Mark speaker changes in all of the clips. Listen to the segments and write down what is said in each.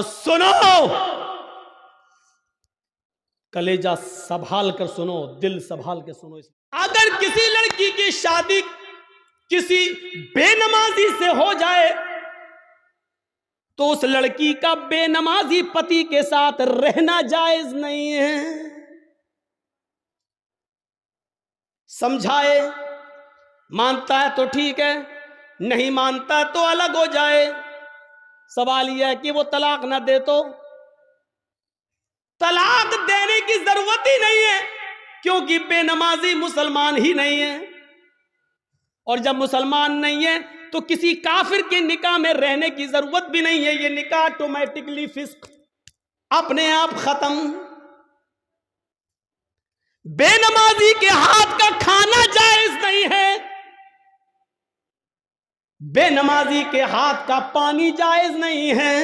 Speaker 1: سنو، کلیجہ سنبھال کر سنو، دل سنبھال کے سنو. اگر کسی لڑکی کی شادی کسی بے نمازی سے ہو جائے تو اس لڑکی کا بے نمازی پتی کے ساتھ رہنا جائز نہیں ہے. سمجھائے، مانتا ہے تو ٹھیک ہے، نہیں مانتا تو الگ ہو جائے. سوال یہ ہے کہ وہ طلاق نہ دے تو طلاق دینے کی ضرورت ہی نہیں ہے، کیونکہ بے نمازی مسلمان ہی نہیں ہے. اور جب مسلمان نہیں ہے تو کسی کافر کے نکاح میں رہنے کی ضرورت بھی نہیں ہے. یہ نکاح آٹومیٹکلی فسق، اپنے آپ ختم. بے نمازی کے ہاتھ کا کھانا جائز نہیں ہے، بے نمازی کے ہاتھ کا پانی جائز نہیں ہے.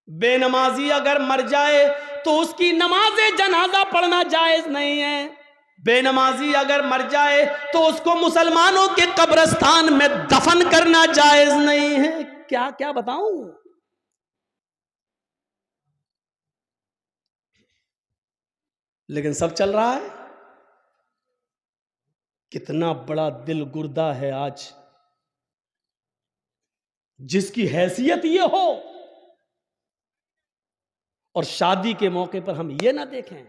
Speaker 1: بے نمازی اگر مر جائے تو اس کی نماز جنازہ پڑھنا جائز نہیں ہے. بے نمازی اگر مر جائے تو اس کو مسلمانوں کے قبرستان میں دفن کرنا جائز نہیں ہے. کیا کیا بتاؤں. لیکن سب چل رہا ہے. کتنا بڑا دل گردہ ہے آج جس کی حیثیت یہ ہو اور شادی کے موقع پر ہم یہ نہ دیکھیں.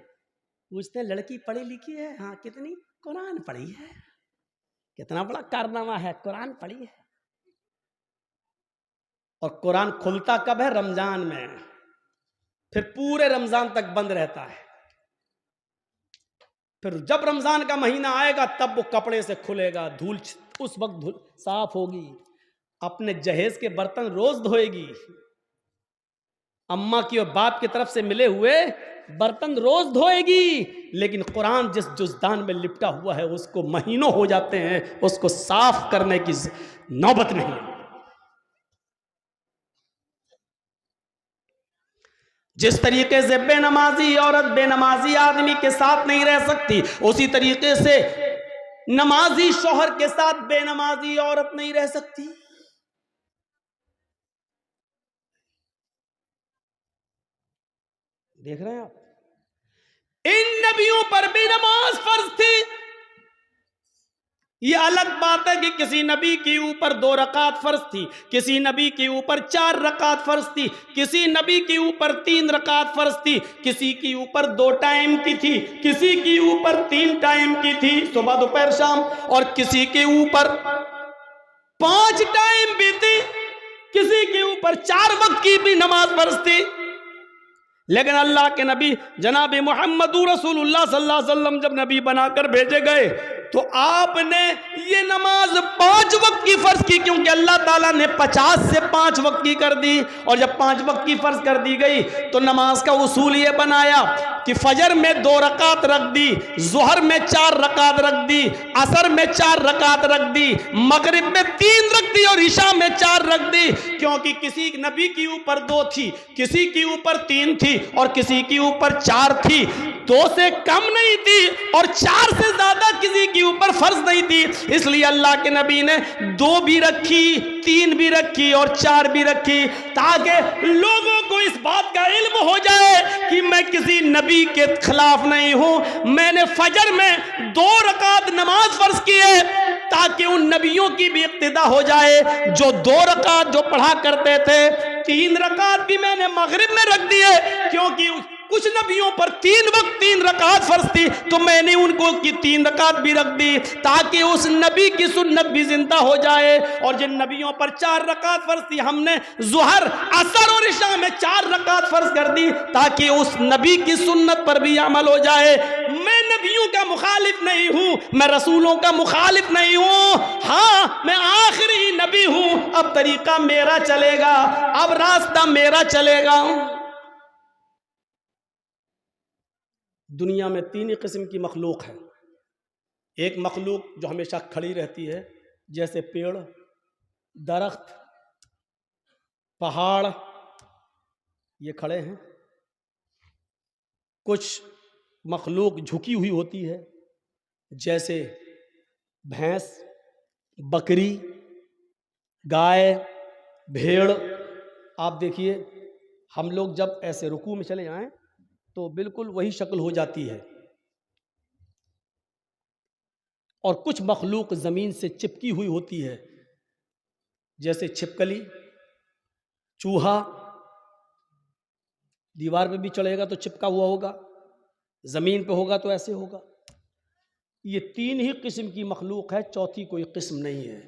Speaker 1: پوچھتے ہیں لڑکی پڑھی لکھی ہے؟ ہاں. کتنی؟ قرآن پڑھی ہے. کتنا بڑا کارنامہ ہے، قرآن پڑھی ہے. اور قرآن کھلتا کب ہے؟ رمضان میں. پھر پورے رمضان تک بند رہتا ہے. پھر جب رمضان کا مہینہ آئے گا تب وہ کپڑے سے کھلے گا، دھول اس وقت صاف ہوگی. اپنے جہیز کے برتن روز دھوئے گی. اماں کی اور باپ کی طرف سے ملے ہوئے برتن روز دھوئے گی. لیکن قرآن جس جزدان میں لپٹا ہوا ہے اس کو مہینوں ہو جاتے ہیں، اس کو صاف کرنے کی نوبت نہیں. جس طریقے سے بے نمازی عورت بے نمازی آدمی کے ساتھ نہیں رہ سکتی، اسی طریقے سے نمازی شوہر کے ساتھ بے نمازی عورت نہیں رہ سکتی. دیکھ رہے ہیں آپ، ان نبیوں پر بھی نماز فرض تھی. یہ الگ بات ہے کہ کسی نبی کے اوپر 2 رکعت فرض تھی، کسی نبی کے اوپر 4 رکعت فرض تھی، کسی نبی کے اوپر 3 رکعت فرض تھی، کسی کے اوپر 2 ٹائم کی تھی، کسی کے اوپر 3 ٹائم کی تھی، صبح دوپہر شام، اور کسی کے اوپر 5 ٹائم بھی تھی، کسی کے اوپر 4 وقت کی بھی نماز فرض تھی. لیکن اللہ کے نبی جناب محمد رسول اللہ صلی اللہ علیہ وسلم جب نبی بنا کر بھیجے گئے تو آپ نے یہ نماز 5 وقت کی فرض کی، کیونکہ اللہ تعالیٰ نے 50 سے 5 وقت کی کر دی. اور جب 5 وقت کی فرض کر دی گئی تو نماز کا اصول یہ بنایا کہ فجر میں 2 رکعت رکھ دی، ظہر میں 4 رکعت رکھ دی، عصر میں 4 رکعت رکھ دی، مغرب میں 3 رکھ دی اور عشاء میں 4 رکھ دی. کیونکہ کسی نبی کے اوپر 2 تھی، کسی کے اوپر 3 تھی اور کسی کے اوپر 4 تھی. 2 سے کم نہیں تھی اور 4 سے زیادہ کسی کے اوپر فرض نہیں تھی. اس لیے اللہ کے نبی نے 2 بھی رکھی، 3 بھی رکھی اور 4 بھی رکھی، تاکہ لوگوں کو اس بات کا علم ہو جائے کہ میں کسی نبی کے خلاف نہیں ہوں. میں نے فجر میں 2 رکعت نماز فرض کی ہے تاکہ ان نبیوں کی بھی اقتدا ہو جائے جو 2 رکعت جو پڑھا کرتے تھے. 3 رکعت بھی میں نے مغرب میں رکھ دی ہے کیونکہ کچھ نبیوں پر 3 وقت 3 رکعت فرض تھی، تو میں نے ان کو کی 3 رکعت بھی رکھ دی تاکہ اس نبی کی سنت بھی زندہ ہو جائے. اور جن نبیوں پر 4 رکعت فرض تھی ہم نے ظہر، عصر اور عشاء میں 4 رکعت فرض کر دی تاکہ اس نبی کی سنت پر بھی عمل ہو جائے. میں نبیوں کا مخالف نہیں ہوں، میں رسولوں کا مخالف نہیں ہوں، ہاں میں آخری نبی ہوں. اب طریقہ میرا چلے گا، اب راستہ میرا چلے گا. دنیا میں 3 ہی قسم کی مخلوق ہے. ایک مخلوق جو ہمیشہ کھڑی رہتی ہے، جیسے پیڑ، درخت، پہاڑ، یہ کھڑے ہیں. کچھ مخلوق جھکی ہوئی ہوتی ہے، جیسے بھینس، بکری، گائے، بھیڑ، آپ دیکھیے ہم لوگ جب ایسے رکوع میں چلے جائیں تو بالکل وہی شکل ہو جاتی ہے، اور کچھ مخلوق زمین سے چپکی ہوئی ہوتی ہے، جیسے چھپکلی، چوہا، دیوار پہ بھی چڑھے گا تو چپکا ہوا ہوگا، زمین پہ ہوگا تو ایسے ہوگا۔ یہ تین ہی قسم کی مخلوق ہے، چوتھی کوئی قسم نہیں ہے۔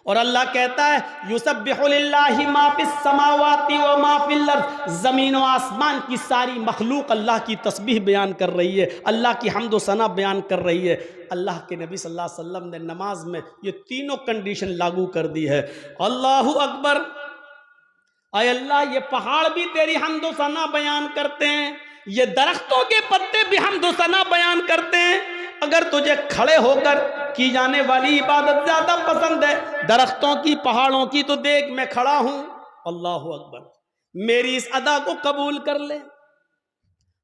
Speaker 1: اور اللہ کہتا ہے یسبح للہ ما فی السماوات و ما فی الارض، زمین و آسمان کی ساری مخلوق اللہ کی تسبیح بیان کر رہی ہے، اللہ کی حمد و ثنا بیان کر رہی ہے۔ اللہ کے نبی صلی اللہ علیہ وسلم نے نماز میں یہ تینوں کنڈیشن لاگو کر دی ہے۔ اللہ اکبر، اے اللہ یہ پہاڑ بھی تیری حمد و ثنا بیان کرتے ہیں، یہ درختوں کے پتے بھی حمد و ثنا بیان کرتے ہیں۔ اگر تجھے کھڑے ہو کر کی جانے والی عبادت زیادہ پسند ہے درختوں کی، پہاڑوں کی، تو دیکھ میں کھڑا ہوں، اللہ اکبر، میری اس ادا کو قبول کر لے۔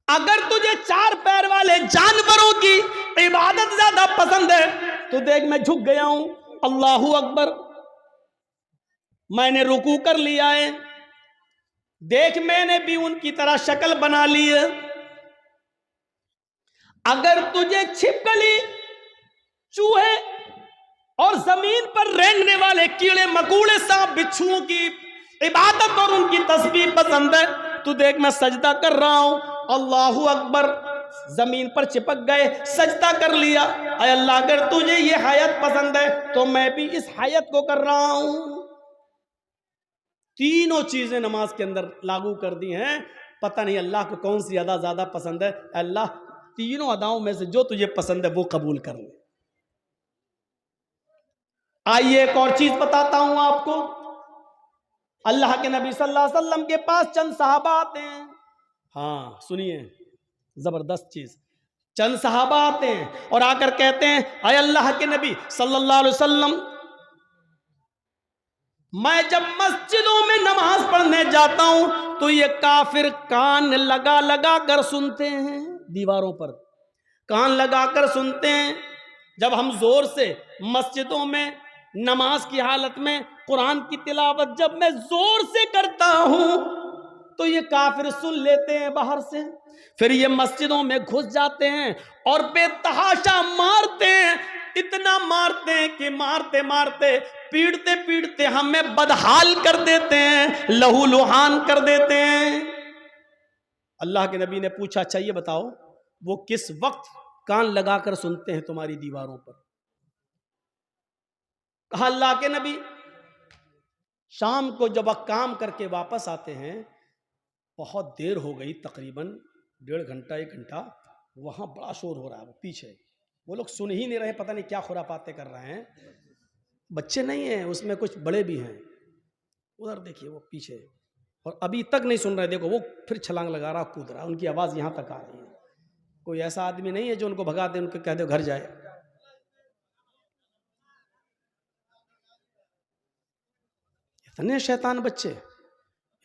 Speaker 1: اگر تجھے چار پیر والے جانوروں کی عبادت زیادہ پسند ہے تو دیکھ میں جھک گیا ہوں، اللہ اکبر، میں نے رکوع کر لیا ہے، دیکھ میں نے بھی ان کی طرح شکل بنا لی ہے۔ اگر تجھے چھپکلی، چوہے اور زمین پر رینگنے والے کیڑے مکوڑے، سانپ بچھوؤں کی عبادت اور ان کی تسبیح پسند ہے تو دیکھ میں سجدہ کر رہا ہوں، اللہ اکبر، زمین پر چپک گئے، سجدہ کر لیا۔ اے اللہ اگر تجھے یہ حیات پسند ہے تو میں بھی اس حیات کو کر رہا ہوں۔ تینوں چیزیں نماز کے اندر لاگو کر دی ہیں۔ پتہ نہیں اللہ کو کون سی ادا زیادہ پسند ہے، اللہ تینوں اداؤں میں سے جو تجھے پسند ہے وہ قبول کر لے۔ آئیے ایک اور چیز بتاتا ہوں آپ کو۔ اللہ کے نبی صلی اللہ علیہ وسلم کے پاس چند صحابہ آتے ہیں، ہاں سنیے زبردست چیز، چند صحابہ آتے ہیں اور آ کر کہتے ہیں اے اللہ کے نبی صلی اللہ علیہ وسلم، میں جب مسجدوں میں نماز پڑھنے جاتا ہوں تو یہ کافر کان لگا لگا کر سنتے ہیں، دیواروں پر کان لگا کر سنتے ہیں۔ جب ہم زور سے مسجدوں میں نماز کی حالت میں قرآن کی تلاوت جب میں زور سے کرتا ہوں تو یہ کافر سن لیتے ہیں باہر سے، پھر یہ مسجدوں میں گھس جاتے ہیں اور بے تحاشا مارتے ہیں، اتنا مارتے ہیں کہ مارتے مارتے پیڑتے پیڑتے ہمیں بدحال کر دیتے ہیں، لہو لہان کر دیتے ہیں۔ اللہ کے نبی نے پوچھا اچھا یہ بتاؤ وہ کس وقت کان لگا کر سنتے ہیں تمہاری دیواروں پر؟ کہا اللہ کے نبی شام کو جب کام کر کے واپس آتے ہیں، بہت دیر ہو گئی، تقریباً 1.5 گھنٹہ 1 گھنٹہ، وہاں بڑا شور ہو رہا ہے، وہ پیچھے وہ لوگ سن ہی نہیں رہے، پتہ نہیں کیا خرافاتیں کر رہے ہیں، بچے نہیں ہیں اس میں، کچھ بڑے بھی ہیں، ادھر دیکھیے وہ پیچھے، اور ابھی تک نہیں سن رہے، دیکھو وہ پھر چھلانگ لگا رہا، کود رہا، ان کی آواز یہاں تک آ رہی ہے۔ کوئی ایسا آدمی نہیں ہے جو ان کو بھگا دے، ان کو کہہ دے گھر جائے۔ اتنے شیطان بچے،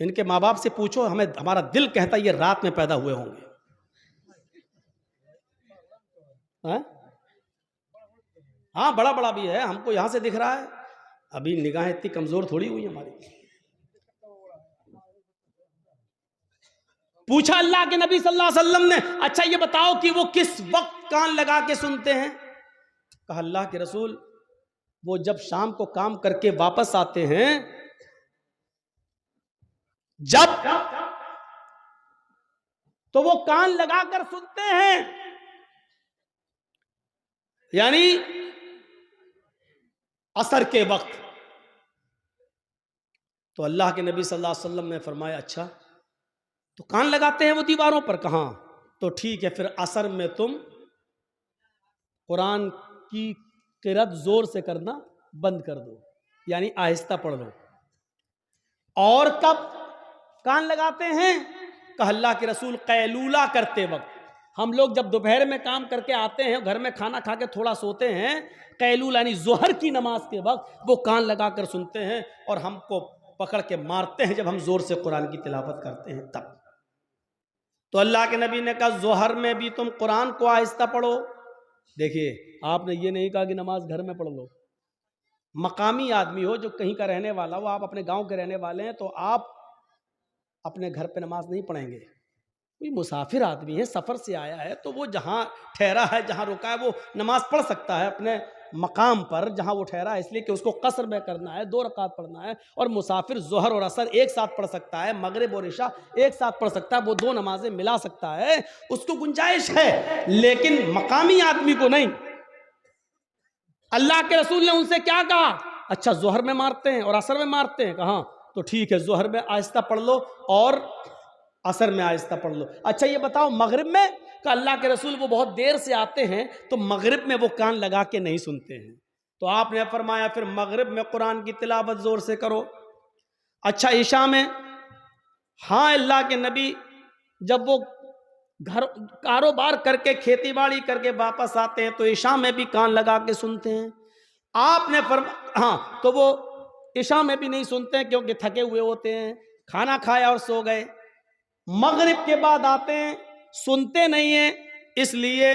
Speaker 1: ان کے ماں باپ سے پوچھو، ہمارا دل کہتا ہے یہ رات میں پیدا ہوئے ہوں گے۔ ہاں بڑا بڑا بھی ہے، ہم کو یہاں سے دکھ رہا ہے، ابھی نگاہیں اتنی کمزور تھوڑی ہوئی ہماری۔ پوچھا اللہ کے نبی صلی اللہ علیہ وسلم نے اچھا یہ بتاؤ کہ وہ کس وقت کان لگا کے سنتے ہیں؟ کہا اللہ کے رسول وہ جب شام کو کام کر کے واپس آتے ہیں، جب تو وہ کان لگا کر سنتے ہیں، یعنی عصر کے وقت۔ تو اللہ کے نبی صلی اللہ علیہ وسلم نے فرمایا اچھا تو کان لگاتے ہیں وہ دیواروں پر؟ کہاں؟ تو ٹھیک ہے پھر عصر میں تم قرآن کی قرأت زور سے کرنا بند کر دو، یعنی آہستہ پڑھ لو۔ اور کب کان لگاتے ہیں؟ کہ اللہ کے رسول قیلولہ کرتے وقت، ہم لوگ جب دوپہر میں کام کر کے آتے ہیں، گھر میں کھانا کھا کے تھوڑا سوتے ہیں، قیلولہ یعنی ظہر کی نماز کے وقت وہ کان لگا کر سنتے ہیں اور ہم کو پکڑ کے مارتے ہیں جب ہم زور سے قرآن کی تلاوت کرتے ہیں تب۔ تو اللہ کے نبی نے کہا ظہر میں بھی تم قرآن کو آہستہ پڑھو۔ دیکھیے آپ نے یہ نہیں کہا کہ نماز گھر میں پڑھ لو، مقامی آدمی ہو جو کہیں کا رہنے والا ہو, آپ اپنے گاؤں کے رہنے والے ہیں, تو آپ اپنے گھر پہ نماز نہیں پڑھیں گے. کوئی مسافر آدمی ہے, سفر سے آیا ہے, تو وہ جہاں ٹھہرا ہے, جہاں رکا ہے, وہ نماز پڑھ سکتا ہے اپنے مقام پر جہاں وہ ٹھہرا ہے, اس لیے کہ اس کو قصر میں کرنا ہے, 2 رکعت پڑھنا ہے. اور مسافر ظہر اور عصر ایک ساتھ پڑھ سکتا ہے, مغرب اور عشاء ایک ساتھ پڑھ سکتا ہے, وہ 2 نمازیں ملا سکتا ہے, اس کو گنجائش ہے. لیکن مقامی آدمی کو نہیں. اللہ کے رسول نے ان سے کیا کہا؟ اچھا ظہر میں مارتے ہیں اور عصر میں مارتے ہیں, کہاں تو ٹھیک ہے, ظہر میں آہستہ پڑھ لو اور عصر میں آہستہ پڑھ لو. اچھا یہ بتاؤ مغرب میں, کہ اللہ کے رسول وہ بہت دیر سے آتے ہیں, تو مغرب میں وہ کان لگا کے نہیں سنتے ہیں. تو آپ نے فرمایا پھر مغرب میں قرآن کی تلاوت زور سے کرو. اچھا عشاء میں, ہاں اللہ کے نبی جب وہ گھر کاروبار کر کے کھیتی باڑی کر کے واپس آتے ہیں تو عشاء میں بھی کان لگا کے سنتے ہیں. آپ نے ہاں تو وہ عشاء میں بھی نہیں سنتے ہیں کیونکہ تھکے ہوئے ہوتے ہیں, کھانا کھایا اور سو گئے. مغرب کے بعد آتے ہیں, سنتے نہیں ہیں, اس لیے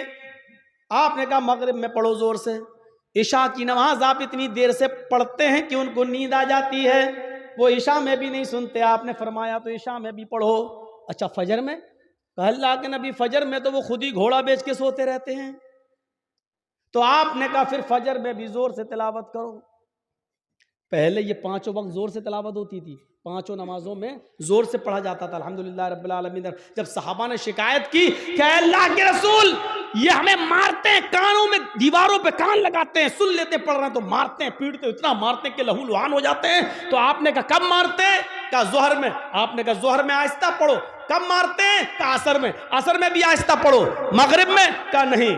Speaker 1: آپ نے کہا مغرب میں پڑھو زور سے. عشاء کی نماز آپ اتنی دیر سے پڑھتے ہیں کہ ان کو نیند آ جاتی ہے, وہ عشاء میں بھی نہیں سنتے, آپ نے فرمایا تو عشاء میں بھی پڑھو. اچھا فجر میں, کہ اللہ کے نبی فجر میں تو وہ خود ہی گھوڑا بیچ کے سوتے رہتے ہیں, تو آپ نے کہا پھر فجر میں بھی زور سے تلاوت کرو. پہلے یہ 5 وقت زور سے تلاوت ہوتی تھی, 5 نمازوں میں زور سے پڑھا جاتا تھا الحمدللہ رب العالمین. جب صحابہ نے شکایت کی کہ اے اللہ کے رسول یہ ہمیں مارتے ہیں, کانوں میں دیواروں پہ کان لگاتے ہیں, سن لیتے پڑھ رہے ہیں تو مارتے ہیں, پیٹتے اتنا مارتے ہیں کہ لہو لہان ہو جاتے ہیں. تو آپ نے کہا کب مارتے ہیں؟ کہا ظہر میں. آپ نے کہا ظہر میں آہستہ پڑھو. کب مارتے ہیں؟ کہا عصر میں. عصر میں بھی آہستہ پڑھو. مغرب میں؟ کہا نہیں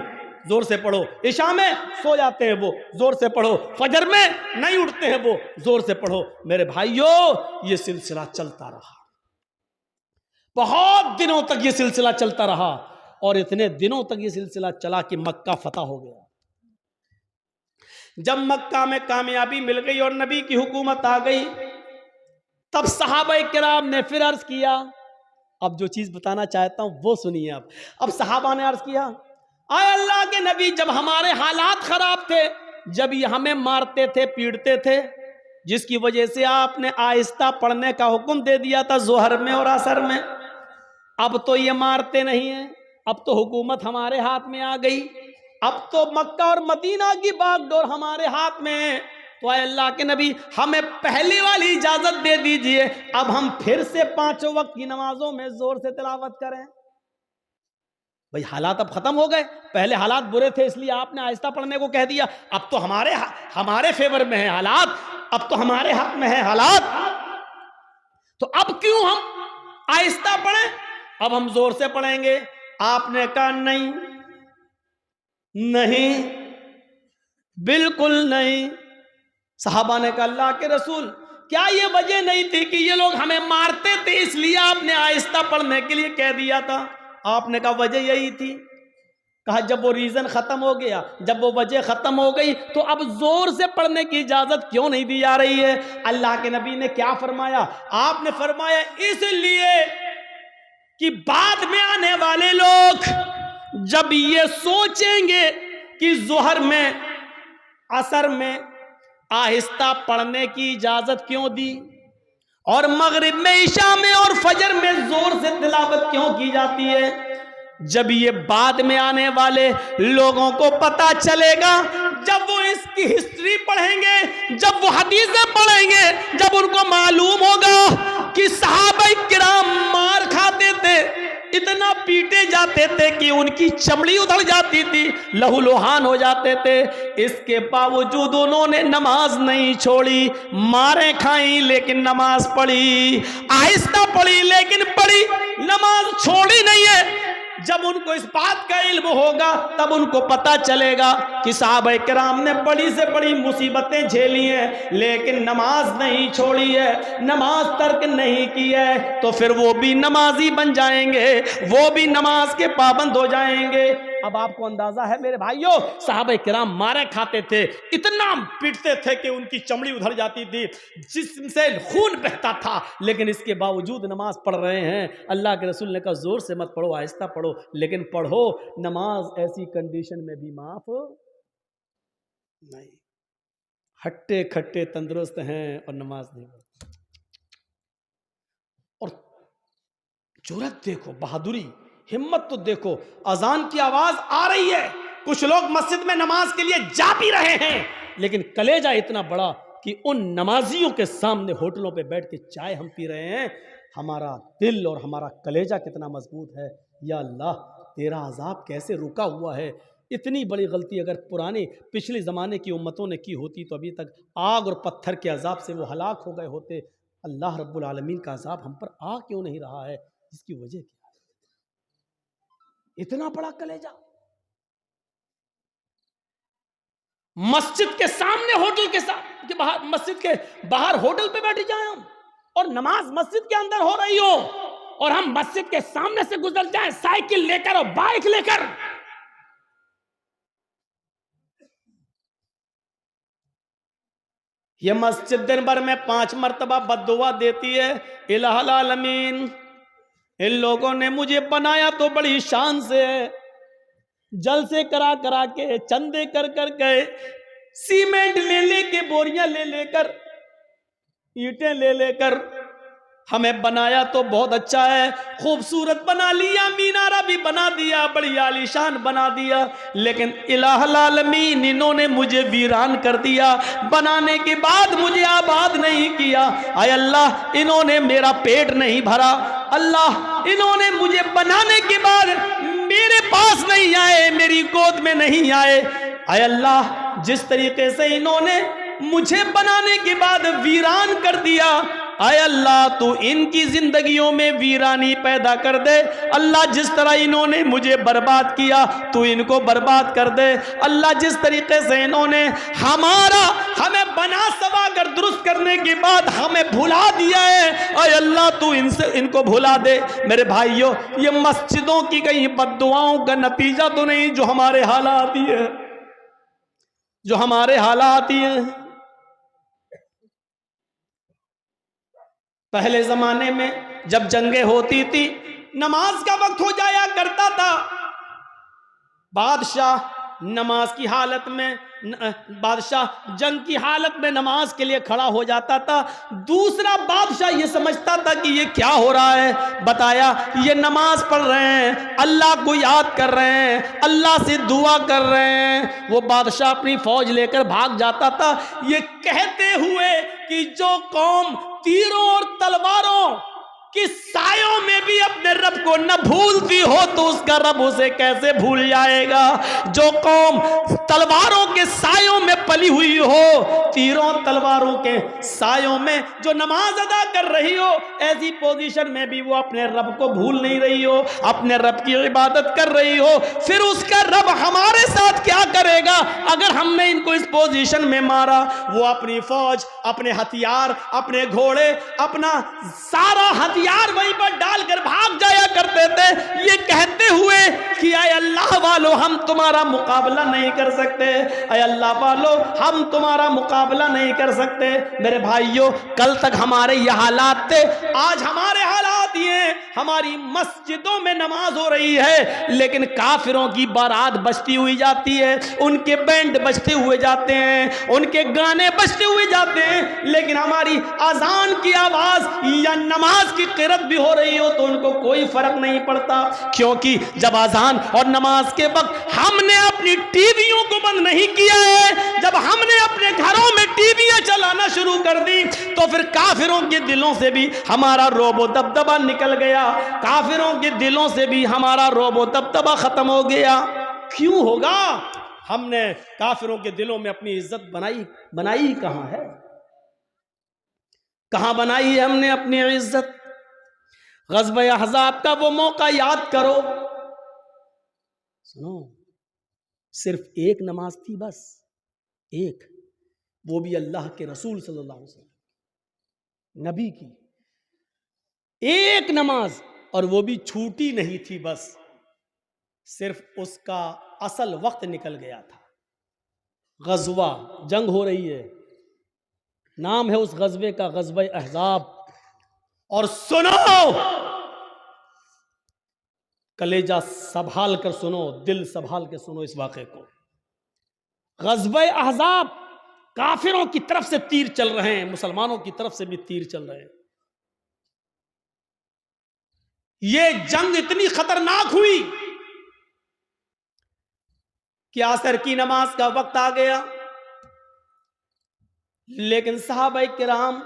Speaker 1: زور سے پڑھو. عشاء میں سو جاتے ہیں وہ, زور سے پڑھو. فجر میں نہیں اٹھتے ہیں وہ, زور سے پڑھو. میرے بھائیو یہ سلسلہ چلتا رہا, بہت دنوں تک یہ سلسلہ چلتا رہا, اور اتنے دنوں تک یہ سلسلہ چلا کہ مکہ فتح ہو گیا. جب مکہ میں کامیابی مل گئی اور نبی کی حکومت آ گئی, تب صحابہ کرام نے پھر عرض کیا. اب جو چیز بتانا چاہتا ہوں وہ سنیے. اب صحابہ نے عرض کیا اے اللہ کے نبی جب ہمارے حالات خراب تھے, جب یہ ہمیں مارتے تھے پیٹتے تھے, جس کی وجہ سے آپ نے آہستہ پڑھنے کا حکم دے دیا تھا ظہر میں اور عصر میں, اب تو یہ مارتے نہیں ہیں, اب تو حکومت ہمارے ہاتھ میں آ گئی, اب تو مکہ اور مدینہ کی باغ ڈور ہمارے ہاتھ میں ہے, تو اے اللہ کے نبی ہمیں پہلی والی اجازت دے دیجئے, اب ہم پھر سے 5 وقت کی نمازوں میں زور سے تلاوت کریں. بھئی حالات اب ختم ہو گئے, پہلے حالات برے تھے اس لیے آپ نے آہستہ پڑھنے کو کہہ دیا, اب تو ہمارے فیور میں ہیں حالات, اب تو ہمارے حق میں ہیں حالات, تو اب کیوں ہم آہستہ پڑھیں, اب ہم زور سے پڑھیں گے. آپ نے کہا نہیں نہیں بالکل نہیں. صحابہ نے کہا اللہ کے رسول کیا یہ وجہ نہیں تھی کہ یہ لوگ ہمیں مارتے تھے اس لیے آپ نے آہستہ پڑھنے کے لیے کہہ دیا تھا؟ آپ نے کہا وجہ یہی تھی. کہا جب وہ ریزن ختم ہو گیا, جب وہ وجہ ختم ہو گئی, تو اب زور سے پڑھنے کی اجازت کیوں نہیں دی جا رہی ہے؟ اللہ کے نبی نے کیا فرمایا؟ آپ نے فرمایا اس لیے کہ بعد میں آنے والے لوگ جب یہ سوچیں گے کہ ظہر میں عصر میں آہستہ پڑھنے کی اجازت کیوں دی, اور مغرب میں عشاء میں اور فجر میں زور سے تلاوت کیوں کی جاتی ہے, جب یہ بعد میں آنے والے لوگوں کو پتا چلے گا, جب وہ اس کی ہسٹری پڑھیں گے, جب وہ حدیثیں پڑھیں گے, جب ان کو معلوم ہوگا کہ صحابہ کرام مار کھاتے تھے, اتنا پیٹے جاتے تھے کہ ان کی چمڑی ادھڑ جاتی تھی, لہو لوہان ہو جاتے تھے, اس کے باوجود انہوں نے نماز نہیں چھوڑی, ماریں کھائیں لیکن نماز پڑھی, آہستہ پڑھی لیکن پڑھی, نماز چھوڑی نہیں ہے. جب ان کو اس بات کا علم ہوگا تب ان کو پتا چلے گا کہ صحابہ کرام نے بڑی سے بڑی مصیبتیں جھیلی ہیں لیکن نماز نہیں چھوڑی ہے, نماز ترک نہیں کی ہے, تو پھر وہ بھی نمازی بن جائیں گے, وہ بھی نماز کے پابند ہو جائیں گے. اب آپ کو اندازہ ہے میرے بھائیوں, صحابہ کرام مارے کھاتے تھے, اتنا پیٹتے تھے کہ ان کی چمڑی ادھر جاتی تھی, جسم سے خون بہتا تھا, لیکن اس کے باوجود نماز پڑھ رہے ہیں. اللہ کے رسول نے کہا زور سے مت پڑھو, آہستہ پڑھو, لیکن پڑھو. نماز ایسی کنڈیشن میں بھی معاف نہیں. ہٹے کھٹے تندرست ہیں اور نماز نہیں پڑھتے. اور جرأت دیکھو، بہادری، ہمت تو دیکھو. اذان کی آواز آ رہی ہے، کچھ لوگ مسجد میں نماز کے لیے جا بھی رہے ہیں، لیکن کلیجہ اتنا بڑا کہ ان نمازیوں کے سامنے ہوٹلوں پہ بیٹھ کے چائے ہم پی رہے ہیں. ہمارا دل اور ہمارا کلیجہ کتنا مضبوط ہے. یا اللہ تیرا عذاب کیسے رکا ہوا ہے. اتنی بڑی غلطی اگر پرانے پچھلے زمانے کی امتوں نے کی ہوتی تو ابھی تک آگ اور پتھر کے عذاب سے وہ ہلاک ہو گئے ہوتے. اللہ رب العالمین کا عذاب ہم پر آ کیوں نہیں رہا ہے؟ اس کی وجہ کیا ہے؟ اتنا بڑا کلیجہ. مسجد کے سامنے ہوٹل کے باہر، مسجد کے باہر ہوٹل پہ بیٹھ جائیں ہم، اور نماز مسجد کے اندر ہو رہی ہو اور ہم مسجد کے سامنے سے گزر جائیں سائیکل لے کر اور بائک لے کر. یہ مسجد دن بھر میں 5 مرتبہ بد دعا دیتی ہے. الہ العالمین ان لوگوں نے مجھے بنایا تو بڑی شان سے، جلسے کرا کرا کے، چندے کر کر کے، سیمنٹ لے لے کے، بوریاں لے لے کر، اینٹیں لے لے کر ہمیں بنایا تو بہت اچھا ہے، خوبصورت بنا لیا، مینارہ بھی بنا دیا، بڑی عالیشان بنا دیا، لیکن الہ العالمین انہوں نے مجھے ویران کر دیا. بنانے کے بعد مجھے آباد نہیں کیا. اے اللہ انہوں نے میرا پیٹ نہیں بھرا. اللہ انہوں نے مجھے بنانے کے بعد میرے پاس نہیں آئے، میری گود میں نہیں آئے. اے اللہ جس طریقے سے انہوں نے مجھے بنانے کے بعد ویران کر دیا، اے اللہ تو ان کی زندگیوں میں ویرانی پیدا کر دے. اللہ جس طرح انہوں نے مجھے برباد کیا تو ان کو برباد کر دے. اللہ جس طریقے سے انہوں نے ہمیں بنا سوا کر درست کرنے کے بعد ہمیں بھلا دیا ہے، اے اللہ تو ان کو بھلا دے. میرے بھائیوں یہ مسجدوں کی کہیں بد دعاؤں کا نتیجہ تو نہیں جو ہمارے حالات ہی ہے، جو ہمارے حالات ہی ہیں. پہلے زمانے میں جب جنگیں ہوتی تھی، نماز کا وقت ہو جایا کرتا تھا، بادشاہ نماز کی حالت میں، بادشاہ جنگ کی حالت میں نماز کے لیے کھڑا ہو جاتا تھا. دوسرا بادشاہ یہ سمجھتا تھا کہ یہ کیا ہو رہا ہے، بتایا یہ نماز پڑھ رہے ہیں، اللہ کو یاد کر رہے ہیں، اللہ سے دعا کر رہے ہیں. وہ بادشاہ اپنی فوج لے کر بھاگ جاتا تھا، یہ کہتے ہوئے کہ جو قوم تیروں اور تلواروں کہ سایوں میں بھی اپنے رب کو نہ بھولتی ہو تو اس کا رب اسے کیسے بھول جائے گا. جو قوم تلواروں کے سایوں میں پلی ہوئی ہو، تیروں تلواروں کے سایوں میں جو نماز ادا کر رہی ہو، ایسی پوزیشن میں بھی وہ اپنے رب کو بھول نہیں رہی ہو، اپنے رب کی عبادت کر رہی ہو. پھر اس کا رب ہمارے ساتھ کیا کرے گا اگر ہم نے ان کو اس پوزیشن میں مارا؟ وہ اپنی فوج، اپنے ہتھیار، اپنے گھوڑے، اپنا سارا ہتھیار وہیں پر ڈال کر بھاگ جایا کرتے تھے، یہ کہتے ہوئے کہ اے اللہ والو ہم تمہارا مقابلہ نہیں کر سکتے، اے اللہ والو ہم تمہارا مقابلہ نہیں کر سکتے. میرے بھائیوں کل تک ہمارے یہ حالات تھے، آج ہمارے حالات یہ ہیں. ہماری مسجدوں میں نماز ہو رہی ہے لیکن کافروں کی بارات بجتی ہوئی جاتی ہے، ان کے بینڈ بجتے ہوئے جاتے ہیں، ان کے گانے بجتے ہوئے جاتے ہیں، لیکن ہماری اذان کی آواز یا نماز کی قرات بھی ہو رہی ہو تو ان کو کوئی فرق نہیں پڑتا. کیونکہ جب اذان اور نماز کے وقت ہم نے اپنی ٹی ویوں کو بند نہیں کیا ہے، جب ہم نے اپنے گھروں میں ٹی ویاں چلانا شروع کر دی تو پھر کافروں کے دلوں سے بھی ہمارا رعب و دبدبہ نکل گیا، کافروں کے دلوں سے بھی ہمارا رعب و دبدبہ ختم ہو گیا. کیوں ہوگا؟ ہم نے کافروں کے دلوں میں اپنی عزت بنائی کہاں ہے؟ کہاں بنائی ہے ہم نے اپنی عزت؟ غزوہ احزاب کا وہ موقع یاد کرو. سنو، صرف ایک نماز تھی، بس ایک، وہ بھی اللہ کے رسول صلی اللہ علیہ وسلم نبی کی ایک نماز، اور وہ بھی چھوٹی نہیں تھی، بس صرف اس کا اصل وقت نکل گیا تھا. غزوہ، جنگ ہو رہی ہے، نام ہے اس غزوے کا غزوہ احزاب. اور سنو، کلیجہ سنبھال کر سنو، دل سنبھال کے سنو اس واقعے کو. غزوہ احزاب کافروں کی طرف سے تیر چل رہے ہیں، مسلمانوں کی طرف سے بھی تیر چل رہے ہیں. یہ جنگ اتنی خطرناک ہوئی کہ عصر کی نماز کا وقت آ گیا، لیکن صحابہ کرام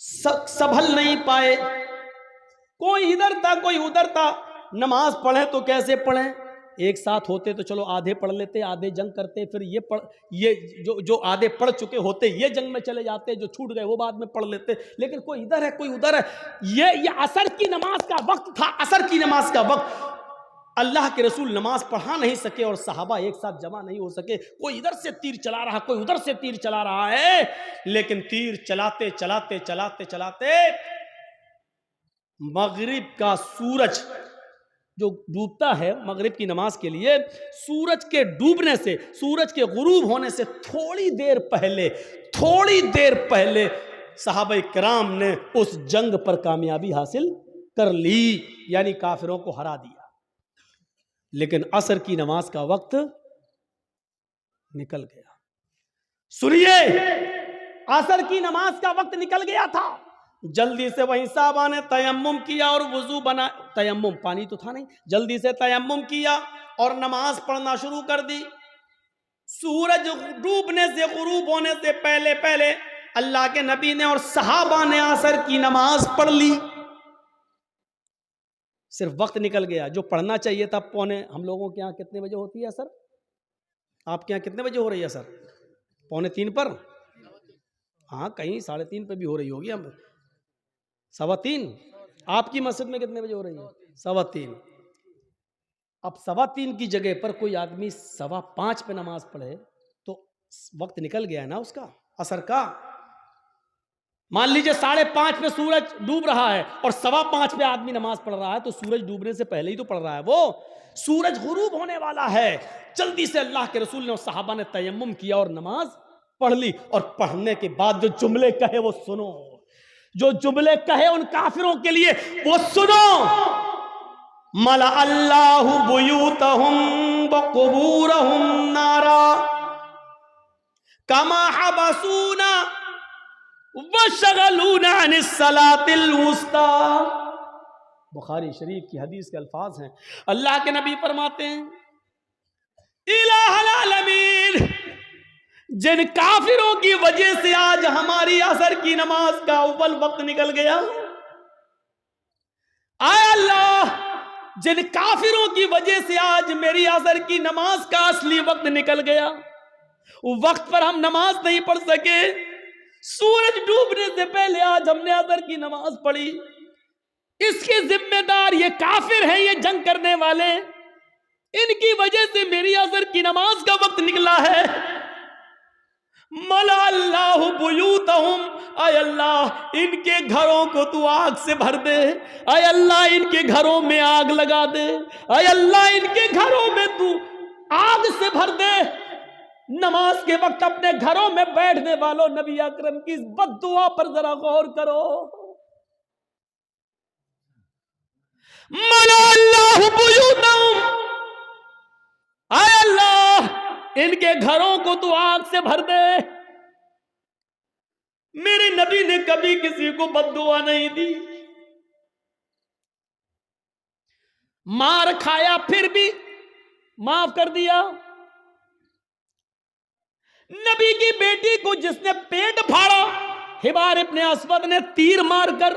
Speaker 1: سنبھل نہیں پائے. کوئی ادھر تھا کوئی ادھر تھا. نماز پڑھیں تو کیسے پڑھیں؟ ایک ساتھ ہوتے تو چلو آدھے پڑھ لیتے، آدھے جنگ کرتے، پھر یہ جو آدھے پڑھ چکے ہوتے یہ جنگ میں چلے جاتے، جو چھوٹ گئے وہ بعد میں پڑھ لیتے. لیکن کوئی ادھر ہے کوئی ادھر ہے. یہ عصر کی نماز کا وقت تھا، عصر کی نماز کا وقت. اللہ کے رسول نماز پڑھا نہیں سکے اور صحابہ ایک ساتھ جمع نہیں ہو سکے. کوئی ادھر سے تیر چلا رہا، کوئی ادھر سے تیر چلا رہا ہے. لیکن تیر چلاتے چلاتے چلاتے چلاتے مغرب کا سورج جو ڈوبتا ہے مغرب کی نماز کے لیے، سورج کے ڈوبنے سے، سورج کے غروب ہونے سے تھوڑی دیر پہلے صحابہ کرام نے اس جنگ پر کامیابی حاصل کر لی، یعنی کافروں کو ہرا دیا. لیکن عصر کی نماز کا وقت نکل گیا. سنیے، عصر کی نماز کا وقت نکل گیا تھا. جلدی سے وہیں صحابہ نے تیمم کیا اور وضو بنا. تیمم پانی تو تھا نہیں، جلدی سے تیمم کیا اور نماز پڑھنا شروع کر دی. سورج ڈوبنے سے غروب ہونے سے پہلے پہلے اللہ کے نبی نے اور صحابہ نے عصر کی نماز پڑھ لی. صرف وقت نکل گیا. جو پڑھنا چاہیے تھا پونے، ہم لوگوں کے یہاں کتنے بجے ہوتی ہے عصر؟ آپ کے یہاں کتنے بجے ہو رہی ہے عصر؟ 2:45 پر؟ ہاں کہیں 3:30 پہ بھی ہو رہی ہوگی. ہم 3:15. آپ کی مسجد میں کتنے بجے ہو رہی ہے؟ 3:15. اب 3:15 کی جگہ پر کوئی آدمی 5:15 پہ نماز پڑھے تو وقت نکل گیا ہے نا اس کا، عصر کا. مان لیجئے 5:30 پہ سورج ڈوب رہا ہے اور 5:15 پہ آدمی نماز پڑھ رہا ہے تو سورج ڈوبنے سے پہلے ہی تو پڑھ رہا ہے. وہ سورج غروب ہونے والا ہے. جلدی سے اللہ کے رسول نے اور صحابہ نے تیمم کیا اور نماز پڑھ لی. اور پڑھنے کے بعد جو جملے کہے وہ سنو، جو جملے کہے ان کافروں کے لیے وہ سنو. مَلَأَ اللَّهُ بُيُوتَهُمْ وَقُبُورَهُمْ نَارًا كَمَا حَبَسُونَا وَشَغَلُونَا عَنِ الصَّلَاةِ الْوُسْطَىٰ. بخاری شریف کی حدیث کے الفاظ ہیں. اللہ کے نبی فرماتے ہیں الہ العالمین، جن کافروں کی وجہ سے آج ہماری عصر کی نماز کا اول وقت نکل گیا، اے اللہ جن کافروں کی وجہ سے آج میری عصر کی نماز کا اصلی وقت نکل گیا، وقت پر ہم نماز نہیں پڑھ سکے، سورج ڈوبنے سے پہلے آج ہم نے عصر کی نماز پڑھی، اس کے ذمہ دار یہ کافر ہیں، یہ جنگ کرنے والے، ان کی وجہ سے میری عصر کی نماز کا وقت نکلا ہے. مَلَأَ اللَّهُ بُيُوتَهُمْ، اے اللہ ان کے گھروں کو تو آگ سے بھر دے، اے اللہ ان کے گھروں میں آگ لگا دے، اے اللہ ان کے گھروں میں تو آگ سے بھر دے. نماز کے وقت اپنے گھروں میں بیٹھنے والوں، نبی اکرم کی اس بد دعا پر ذرا غور کرو. مَلَأَ اللَّهُ بُيُوتَهُمْ، اے اللہ ان کے گھروں کو تو آگ سے بھر دے. میرے نبی نے کبھی کسی کو بد دعا نہیں دی. مار کھایا پھر بھی معاف کر دیا. نبی کی بیٹی کو جس نے پیٹ پھاڑا، حبار ابن اسود نے تیر مار کر،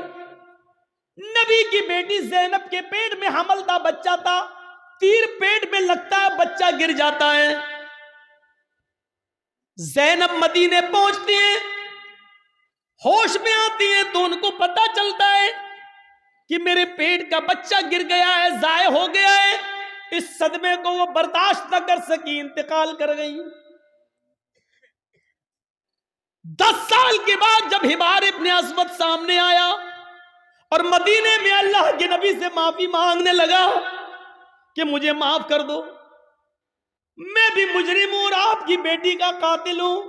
Speaker 1: نبی کی بیٹی زینب کے پیٹ میں حمل تھا، بچہ تھا، تیر پیٹ میں لگتا ہے، بچہ گر جاتا ہے. زینب مدینے پہنچتی ہیں، ہوش میں آتی ہیں تو ان کو پتا چلتا ہے کہ میرے پیٹ کا بچہ گر گیا ہے، ضائع ہو گیا ہے. اس صدمے کو وہ برداشت نہ کر سکی، انتقال کر گئی. 10 سال کے بعد جب حبار ابن اسود سامنے آیا اور مدینے میں اللہ کے نبی سے معافی مانگنے لگا کہ مجھے معاف کر دو، میں بھی مجرم ہوں اور آپ کی بیٹی کا قاتل ہوں.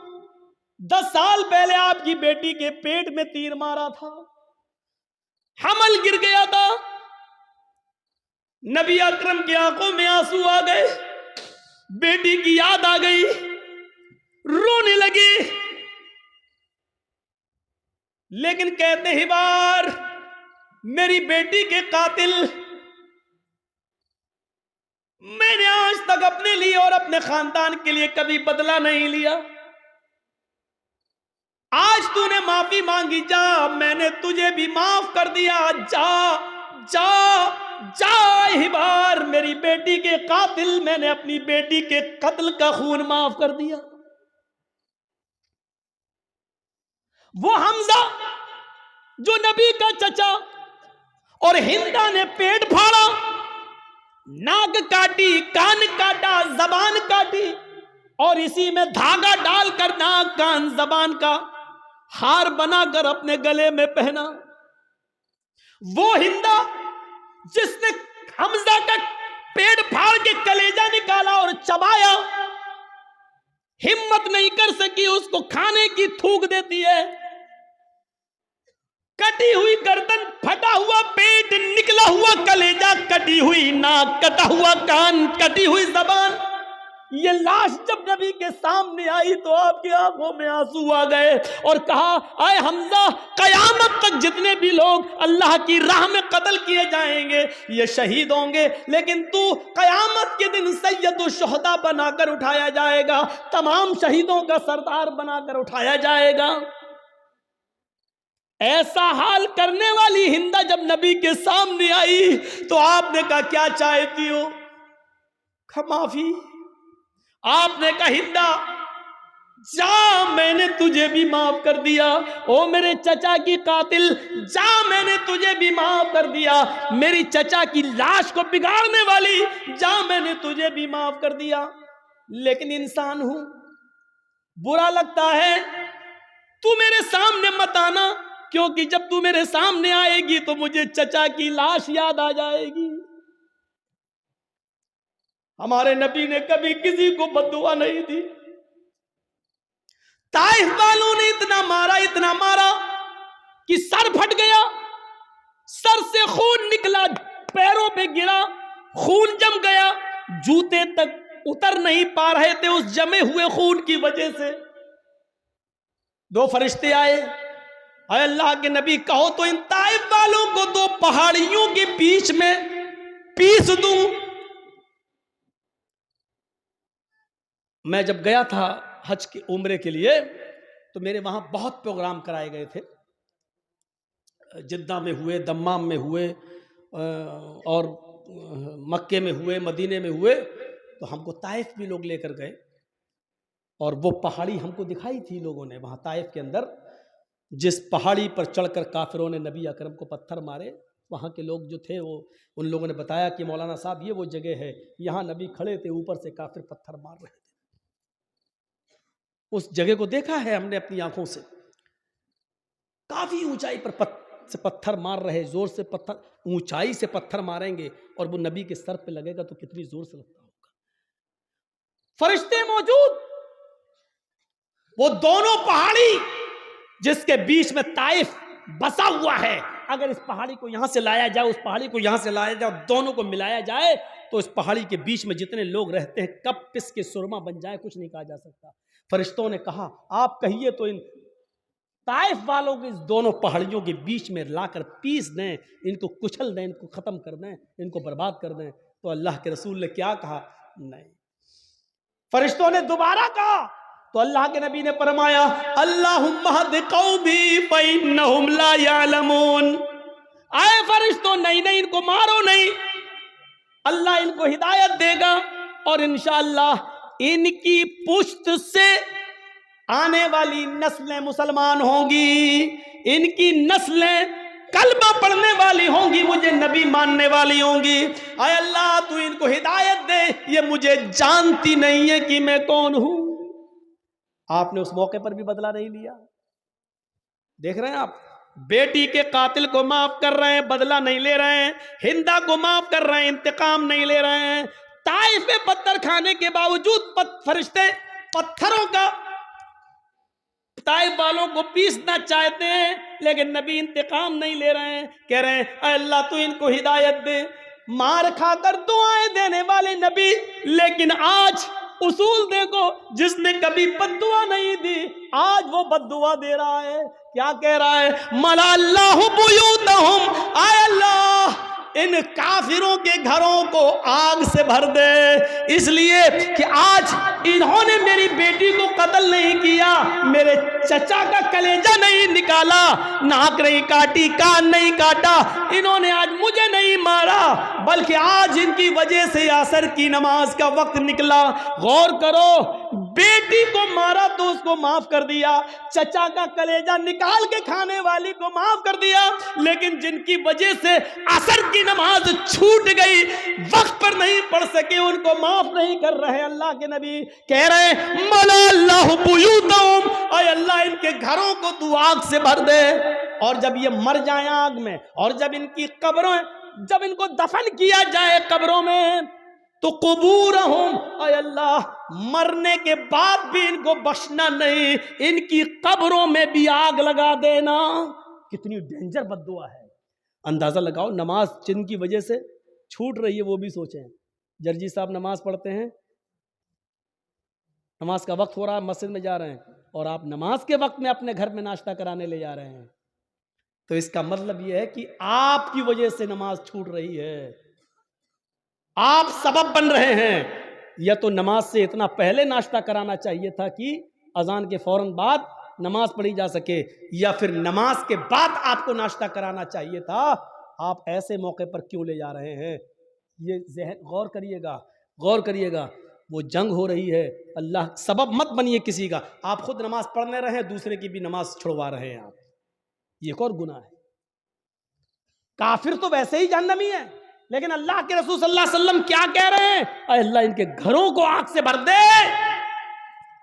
Speaker 1: 10 سال پہلے آپ کی بیٹی کے پیٹ میں تیر مارا تھا، حمل گر گیا تھا. نبی اکرم کی آنکھوں میں آنسو آ گئے، بیٹی کی یاد آ گئی. رونے لگی، لیکن کہتے حبار میری بیٹی کے قاتل میں نے آج تک اپنے لیے اور اپنے خاندان کے لیے کبھی بدلہ نہیں لیا، آج تو نے معافی مانگی، جا میں نے تجھے بھی معاف کر دیا، جا جا جا حبار میری بیٹی کے قاتل، میں نے اپنی بیٹی کے قتل کا خون معاف کر دیا۔ وہ حمزہ جو نبی کا چچا، اور ہندا نے پیٹ پھاڑا، ناک کاٹی، کان کاٹا، زبان کاٹی، اور اسی میں دھاگا ڈال کر ناک کان زبان کا ہار بنا کر اپنے گلے میں پہنا۔ وہ ہندا جس نے حمزہ کا پیٹ پھاڑ کے کلیجہ نکالا اور چبایا، ہمت نہیں کر سکی اس کو کھانے کی، تھوک دیتی ہے، کٹی ہوئی گردن، پھٹا ہوا پیٹ، نکلا ہوا کلیجہ، کٹی ہوئی ناک، کٹا ہوا کان، کٹی ہوئی زبان۔ یہ لاش جب نبی کے سامنے آئی تو آپ کی آنکھوں میں آنسو آ گئے اور کہا اے حمزہ، قیامت تک جتنے بھی لوگ اللہ کی راہ میں قتل کیے جائیں گے یہ شہید ہوں گے، لیکن تو قیامت کے دن سید الشہداء بنا کر اٹھایا جائے گا، تمام شہیدوں کا سردار بنا کر اٹھایا جائے گا۔ ایسا حال کرنے والی ہندا جب نبی کے سامنے آئی تو آپ نے کہا کیا چاہتی ہو؟ معافی۔ آپ نے کہا ہندا جا میں نے تجھے بھی معاف کر دیا، او میرے چچا کی قاتل جا میں نے تجھے بھی معاف کر دیا، میری چچا کی لاش کو بگاڑنے والی جا میں نے تجھے بھی معاف کر دیا، لیکن انسان ہوں، برا لگتا ہے، تو میرے سامنے مت آنا، کیونکہ جب تو میرے سامنے آئے گی تو مجھے چچا کی لاش یاد آ جائے گی۔ ہمارے نبی نے کبھی کسی کو بد دعا نہیں دی۔ طائف والوں نے اتنا مارا کہ سر پھٹ گیا، سر سے خون نکلا، پیروں پہ گرا، خون جم گیا، جوتے تک اتر نہیں پا رہے تھے اس جمے ہوئے خون کی وجہ سے۔ دو فرشتے آئے، اے اللہ کے نبی کہو تو ان طائف والوں کو دو پہاڑیوں کے بیچ میں پیس دوں۔ میں جب گیا تھا حج کے عمرے کے لیے تو میرے وہاں بہت پروگرام کرائے گئے تھے، جدہ میں ہوئے، دمام میں ہوئے، اور مکے میں ہوئے، مدینے میں ہوئے، تو ہم کو طائف بھی لوگ لے کر گئے اور وہ پہاڑی ہم کو دکھائی تھی لوگوں نے وہاں طائف کے اندر، جس پہاڑی پر چڑھ کر کافروں نے نبی اکرم کو پتھر مارے، وہاں کے لوگ جو تھے وہ ان لوگوں نے بتایا کہ مولانا صاحب یہ وہ جگہ ہے، یہاں نبی کھڑے تھے، اوپر سے کافر پتھر مار رہے تھے۔ اس جگہ کو دیکھا ہے ہم نے اپنی آنکھوں سے، کافی اونچائی پر سے پتھر مار رہے، زور سے پتھر، اونچائی سے پتھر ماریں گے اور وہ نبی کے سر پہ لگے گا تو کتنی زور سے لگتا ہوگا۔ فرشتے موجود، وہ دونوں پہاڑی جس کے بیچ میں طائف بسا ہوا ہے، اگر اس پہاڑی کو یہاں سے لایا جائے، اس پہاڑی کو یہاں سے لایا جائے، دونوں کو ملایا جائے تو اس پہاڑی کے بیچ میں جتنے لوگ رہتے ہیں کب پس کے سرما بن جائے کچھ نہیں کہا جا سکتا۔ فرشتوں نے کہا آپ کہیے تو ان طائف والوں کو اس دونوں پہاڑیوں کے بیچ میں لا کر پیس دیں، ان کو کچل دیں، ان کو ختم کر دیں، ان کو برباد کر دیں۔ تو اللہ کے رسول نے کیا کہا؟ نہیں۔ فرشتوں نے دوبارہ کہا تو اللہ کے نبی نے فرمایا اللہم اہد قومی فإنہم لا یعلمون، اے فرشتوں نہیں ان کو مارو نہیں، اللہ ان کو ہدایت دے گا اور انشاءاللہ ان کی پشت سے آنے والی نسلیں مسلمان ہوں گی، ان کی نسلیں کلمہ پڑھنے والی ہوں گی، مجھے نبی ماننے والی ہوں گی۔ اے اللہ تو ان کو ہدایت دے، یہ مجھے جانتی نہیں ہے کہ میں کون ہوں۔ آپ نے اس موقع پر بھی بدلہ نہیں لیا۔ دیکھ رہے ہیں آپ، بیٹی کے قاتل کو معاف کر رہے ہیں، بدلہ نہیں لے رہے ہیں، ہندا کو معاف کر رہے ہیں، انتقام نہیں لے رہے ہیں۔ طائف میں پتھر کھانے کے باوجود فرشتے پتھروں کا طائف والوں کو پیسنا چاہتے ہیں، لیکن نبی انتقام نہیں لے رہے ہیں، کہہ رہے ہیں اے اللہ تو ان کو ہدایت دے۔ مار کھا کر دعائیں دینے والے نبی، لیکن آج اصول دیکھو، جس نے کبھی بد دعا نہیں دی آج وہ بد دعا دے رہا ہے. کیا کہہ رہا ہے؟ ملا اللہ بیوتہم، اے اللہ ان کافروں کے گھروں کو آگ سے بھر دے، اس لیے کہ آج انہوں نے میری بیٹی کو قتل نہیں کیا، میرے چچا کا کلیجہ نہیں نکالا، ناک نہیں کاٹی، کان نہیں کاٹا، انہوں نے آج مجھے نہیں مارا، بلکہ آج ان کی وجہ سے عصر کی نماز کا وقت نکلا. غور کرو، بیٹی کو مارا تو اس کو معاف کر دیا، چچا کا کلیجہ نکال کے کھانے والی کو معاف کر دیا، لیکن جن کی وجہ سے عصر کی نماز چھوٹ گئی، وقت پر نہیں پڑھ سکے، ان کو معاف نہیں کر رہے. اللہ کے نبی کہہ رہے ہیں ملا اللہ بیوتہم، اے اللہ ان کے گھروں کو تو آگ سے بھر دے. اور جب یہ مر جائیں آگ میں، اور جب ان کی قبروں، جب ان کو دفن کیا جائے قبروں میں، تو قبورہم، اے اللہ مرنے کے بعد بھی ان کو بخشنا نہیں، ان کی قبروں میں بھی آگ لگا دینا. کتنی ڈینجر بد دعا ہے. اندازہ لگاؤ، نماز جن کی وجہ سے چھوٹ رہی ہے وہ بھی سوچیں. جرجی صاحب نماز پڑھتے ہیں، نماز کا وقت ہو رہا ہے، مسجد میں جا رہے ہیں، اور آپ نماز کے وقت میں اپنے گھر میں ناشتہ کرانے لے جا رہے ہیں، تو اس کا مطلب یہ ہے کہ آپ کی وجہ سے نماز چھوٹ رہی ہے، آپ سبب بن رہے ہیں. یا تو نماز سے اتنا پہلے ناشتہ کرانا چاہیے تھا کہ اذان کے فوراً بعد نماز پڑھی جا سکے، یا پھر نماز کے بعد آپ کو ناشتہ کرانا چاہیے تھا. آپ ایسے موقع پر کیوں لے جا رہے ہیں؟ یہ ذہن غور کریے گا، غور کریے گا. وہ جنگ ہو رہی ہے، اللہ سبب مت بنیے کسی کا. آپ خود نماز پڑھنے رہے، دوسرے کی بھی نماز چھڑوا رہے ہیں آپ. یہ ایک اور گناہ ہے. کافر تو ویسے ہی جہنمی ہے، لیکن اللہ کے رسول صلی اللہ علیہ وسلم کیا کہہ رہے ہیں؟ اے اللہ ان کے گھروں کو آگ سے بھر دے،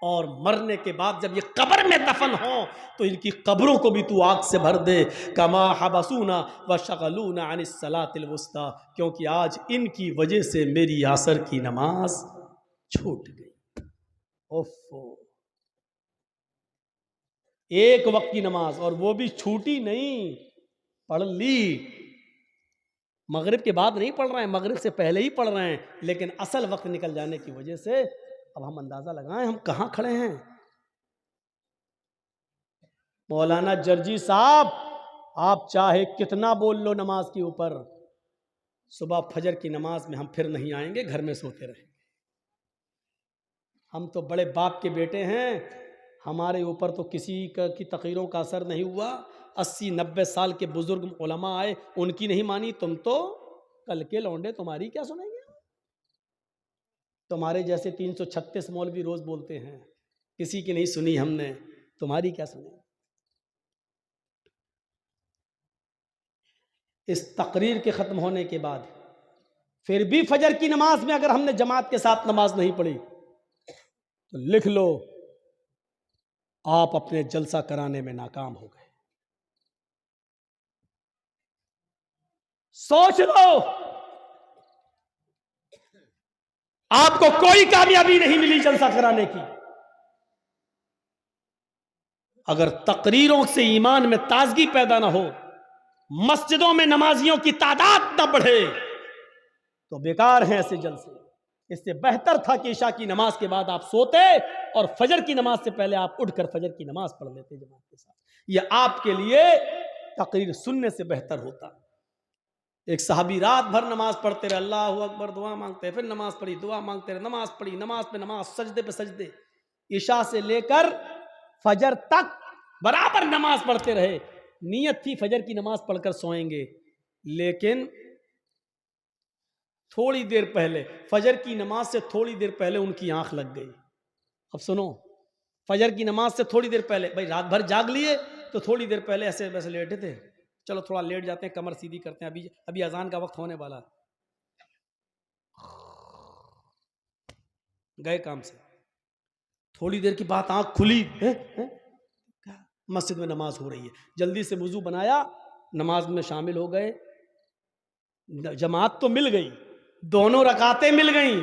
Speaker 1: اور مرنے کے بعد جب یہ قبر میں دفن ہوں تو ان کی قبروں کو بھی تو آگ سے بھر دے. کما حبسونا وشغلونا عن الصلاۃ الوسطی، کیونکہ آج ان کی وجہ سے میری عصر کی نماز چھوٹ گئی. اوفو، ایک وقت کی نماز، اور وہ بھی چھوٹی نہیں، پڑھ لی. مغرب کے بعد نہیں پڑھ رہے ہیں، مغرب سے پہلے ہی پڑھ رہے ہیں، لیکن اصل وقت نکل جانے کی وجہ سے اب ہم اندازہ لگائیں ہم کہاں کھڑے ہیں. مولانا جرجی صاحب، آپ چاہے کتنا بول لو نماز کے اوپر، صبح فجر کی نماز میں ہم پھر نہیں آئیں گے، گھر میں سوتے رہیں گے. ہم تو بڑے باپ کے بیٹے ہیں، ہمارے اوپر تو کسی کی تقریروں کا اثر نہیں ہوا. 80-90 سال کے بزرگ علماء آئے، ان کی نہیں مانی، تم تو کل کے لونڈے تمہاری کیا سنیں گے؟ تمہارے جیسے 336 مولوی روز بولتے ہیں، کسی کی نہیں سنی ہم نے، تمہاری کیا سنیں؟ اس تقریر کے ختم ہونے کے بعد پھر بھی فجر کی نماز میں اگر ہم نے جماعت کے ساتھ نماز نہیں پڑھی تو لکھ لو آپ اپنے جلسہ کرانے میں ناکام ہو گئے. سوچ لو، آپ کو کوئی کامیابی نہیں ملی جلسہ کرانے کی. اگر تقریروں سے ایمان میں تازگی پیدا نہ ہو، مسجدوں میں نمازیوں کی تعداد نہ بڑھے، تو بیکار ہیں ایسے جلسے. اس سے بہتر تھا کہ عشاء کی نماز کے بعد آپ سوتے اور فجر کی نماز سے پہلے آپ اٹھ کر فجر کی نماز پڑھ لیتے جماعت کے ساتھ. یہ آپ کے لیے تقریر سننے سے بہتر ہوتا. ایک صحابی رات بھر نماز پڑھتے رہے، اللہ اکبر، دعا مانگتے، پھر نماز پڑھی، دعا مانگتے رہے، نماز پڑھی، نماز پہ نماز، سجدے پہ سجدے، عشاء سے لے کر فجر تک برابر نماز پڑھتے رہے. نیت تھی فجر کی نماز پڑھ کر سوئیں گے، لیکن تھوڑی دیر پہلے، فجر کی نماز سے تھوڑی دیر پہلے ان کی آنکھ لگ گئی. اب سنو، فجر کی نماز سے تھوڑی دیر پہلے، بھائی رات بھر جاگ لیے تو تھوڑی دیر پہلے ایسے ویسے لیٹے تھے، چلو تھوڑا لیٹ جاتے ہیں، کمر سیدھی کرتے ہیں، ابھی اذان کا وقت ہونے والا، گئے کام سے. تھوڑی دیر کی بات آنکھ کھلی، مسجد میں نماز ہو رہی ہے، جلدی سے وضو بنایا، نماز میں شامل ہو گئے. جماعت تو مل گئی، دونوں رکعتیں مل گئیں،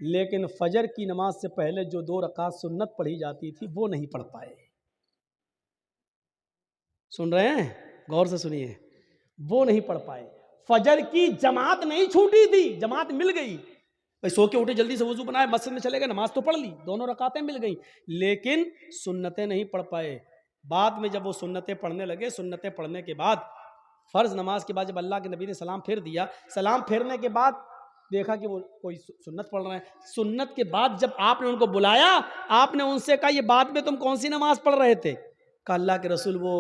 Speaker 1: لیکن فجر کی نماز سے پہلے جو 2 رکعت سنت پڑھی جاتی تھی وہ نہیں پڑھ پائے. سن رہے ہیں؟ غور سے سنیے، وہ نہیں پڑھ پائے. فجر کی جماعت نہیں چھوٹی تھی، جماعت مل گئی، بھائی سو کے اٹھے جلدی سے وضو بنائے مسجد میں چلے گئے نماز تو پڑھ لی دونوں رکعتیں مل گئیں لیکن سنتیں نہیں پڑھ پائے. بعد میں جب وہ سنتیں پڑھنے لگے سنتیں پڑھنے کے بعد فرض نماز کے بعد جب اللہ کے نبی نے سلام پھیر دیا سلام پھیرنے کے بعد دیکھا کہ وہ کوئی سنت پڑھ رہے ہیں. سنت کے بعد جب آپ نے ان کو بلایا آپ نے ان سے کہا یہ بعد میں تم کون سی نماز پڑھ رہے تھے؟ کہا اللہ کے رسول وہ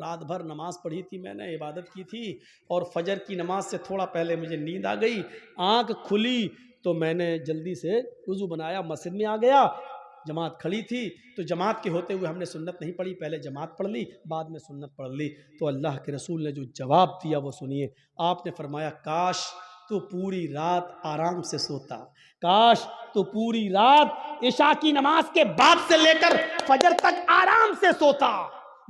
Speaker 1: رات بھر نماز پڑھی تھی میں نے عبادت کی تھی اور فجر کی نماز سے تھوڑا پہلے مجھے نیند آ گئی آنکھ کھلی تو میں نے جلدی سے وضو بنایا مسجد میں آ گیا جماعت کھڑی تھی تو جماعت کے ہوتے ہوئے ہم نے سنت نہیں پڑھی پہلے جماعت پڑھ لی بعد میں سنت پڑھ لی. تو اللہ کے رسول نے جو جواب دیا وہ سنیے. آپ نے فرمایا کاش تو پوری رات آرام سے سوتا کاش تو پوری رات عشاء کی نماز کے بعد سے لے کر فجر تک آرام سے سوتا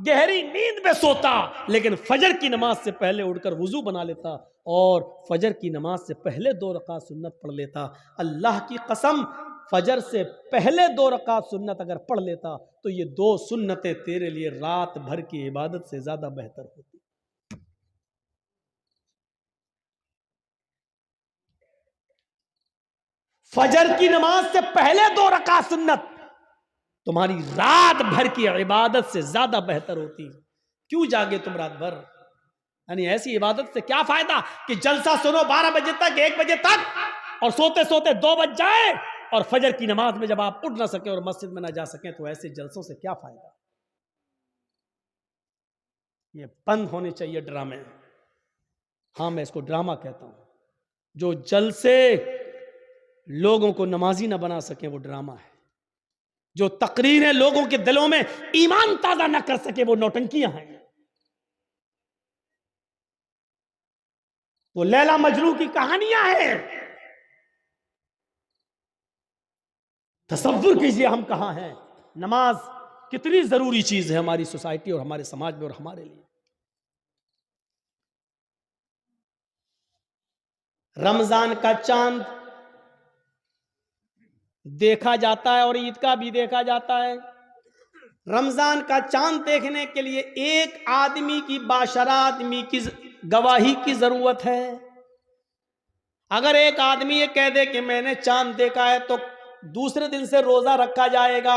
Speaker 1: گہری نیند میں سوتا لیکن فجر کی نماز سے پہلے اٹھ کر وضو بنا لیتا اور فجر کی نماز سے پہلے 2 رکعت سنت پڑھ لیتا. اللہ کی قسم فجر سے پہلے 2 رکعت سنت اگر پڑھ لیتا تو یہ 2 سنتیں تیرے لیے رات بھر کی عبادت سے زیادہ بہتر ہوتی. فجر کی نماز سے پہلے 2 رکعت سنت تمہاری رات بھر کی عبادت سے زیادہ بہتر ہوتی. کیوں جاگے تم رات بھر؟ یعنی ایسی عبادت سے کیا فائدہ کہ جلسہ سنو 12 بجے تک 1 بجے تک اور سوتے سوتے 2 بج جائے اور فجر کی نماز میں جب آپ اٹھ نہ سکیں اور مسجد میں نہ جا سکیں تو ایسے جلسوں سے کیا فائدہ؟ یہ بند ہونے چاہیے ڈرامے. ہاں میں اس کو ڈرامہ کہتا ہوں. جو جلسے لوگوں کو نمازی نہ بنا سکیں وہ ڈرامہ ہے. جو تقریریں لوگوں کے دلوں میں ایمان تازہ نہ کر سکے وہ نوٹنکیاں ہیں. وہ لیلا مجنوں کی کہانیاں ہیں. تصور کیجئے ہم کہاں ہیں. نماز کتنی ضروری چیز ہے ہماری سوسائٹی اور ہمارے سماج میں اور ہمارے لیے. رمضان کا چاند دیکھا جاتا ہے اور عید کا بھی دیکھا جاتا ہے. رمضان کا چاند دیکھنے کے لیے ایک آدمی کی باشرہ آدمی کی گواہی کی ضرورت ہے. اگر ایک آدمی یہ کہہ دے کہ میں نے چاند دیکھا ہے تو دوسرے دن سے روزہ رکھا جائے گا.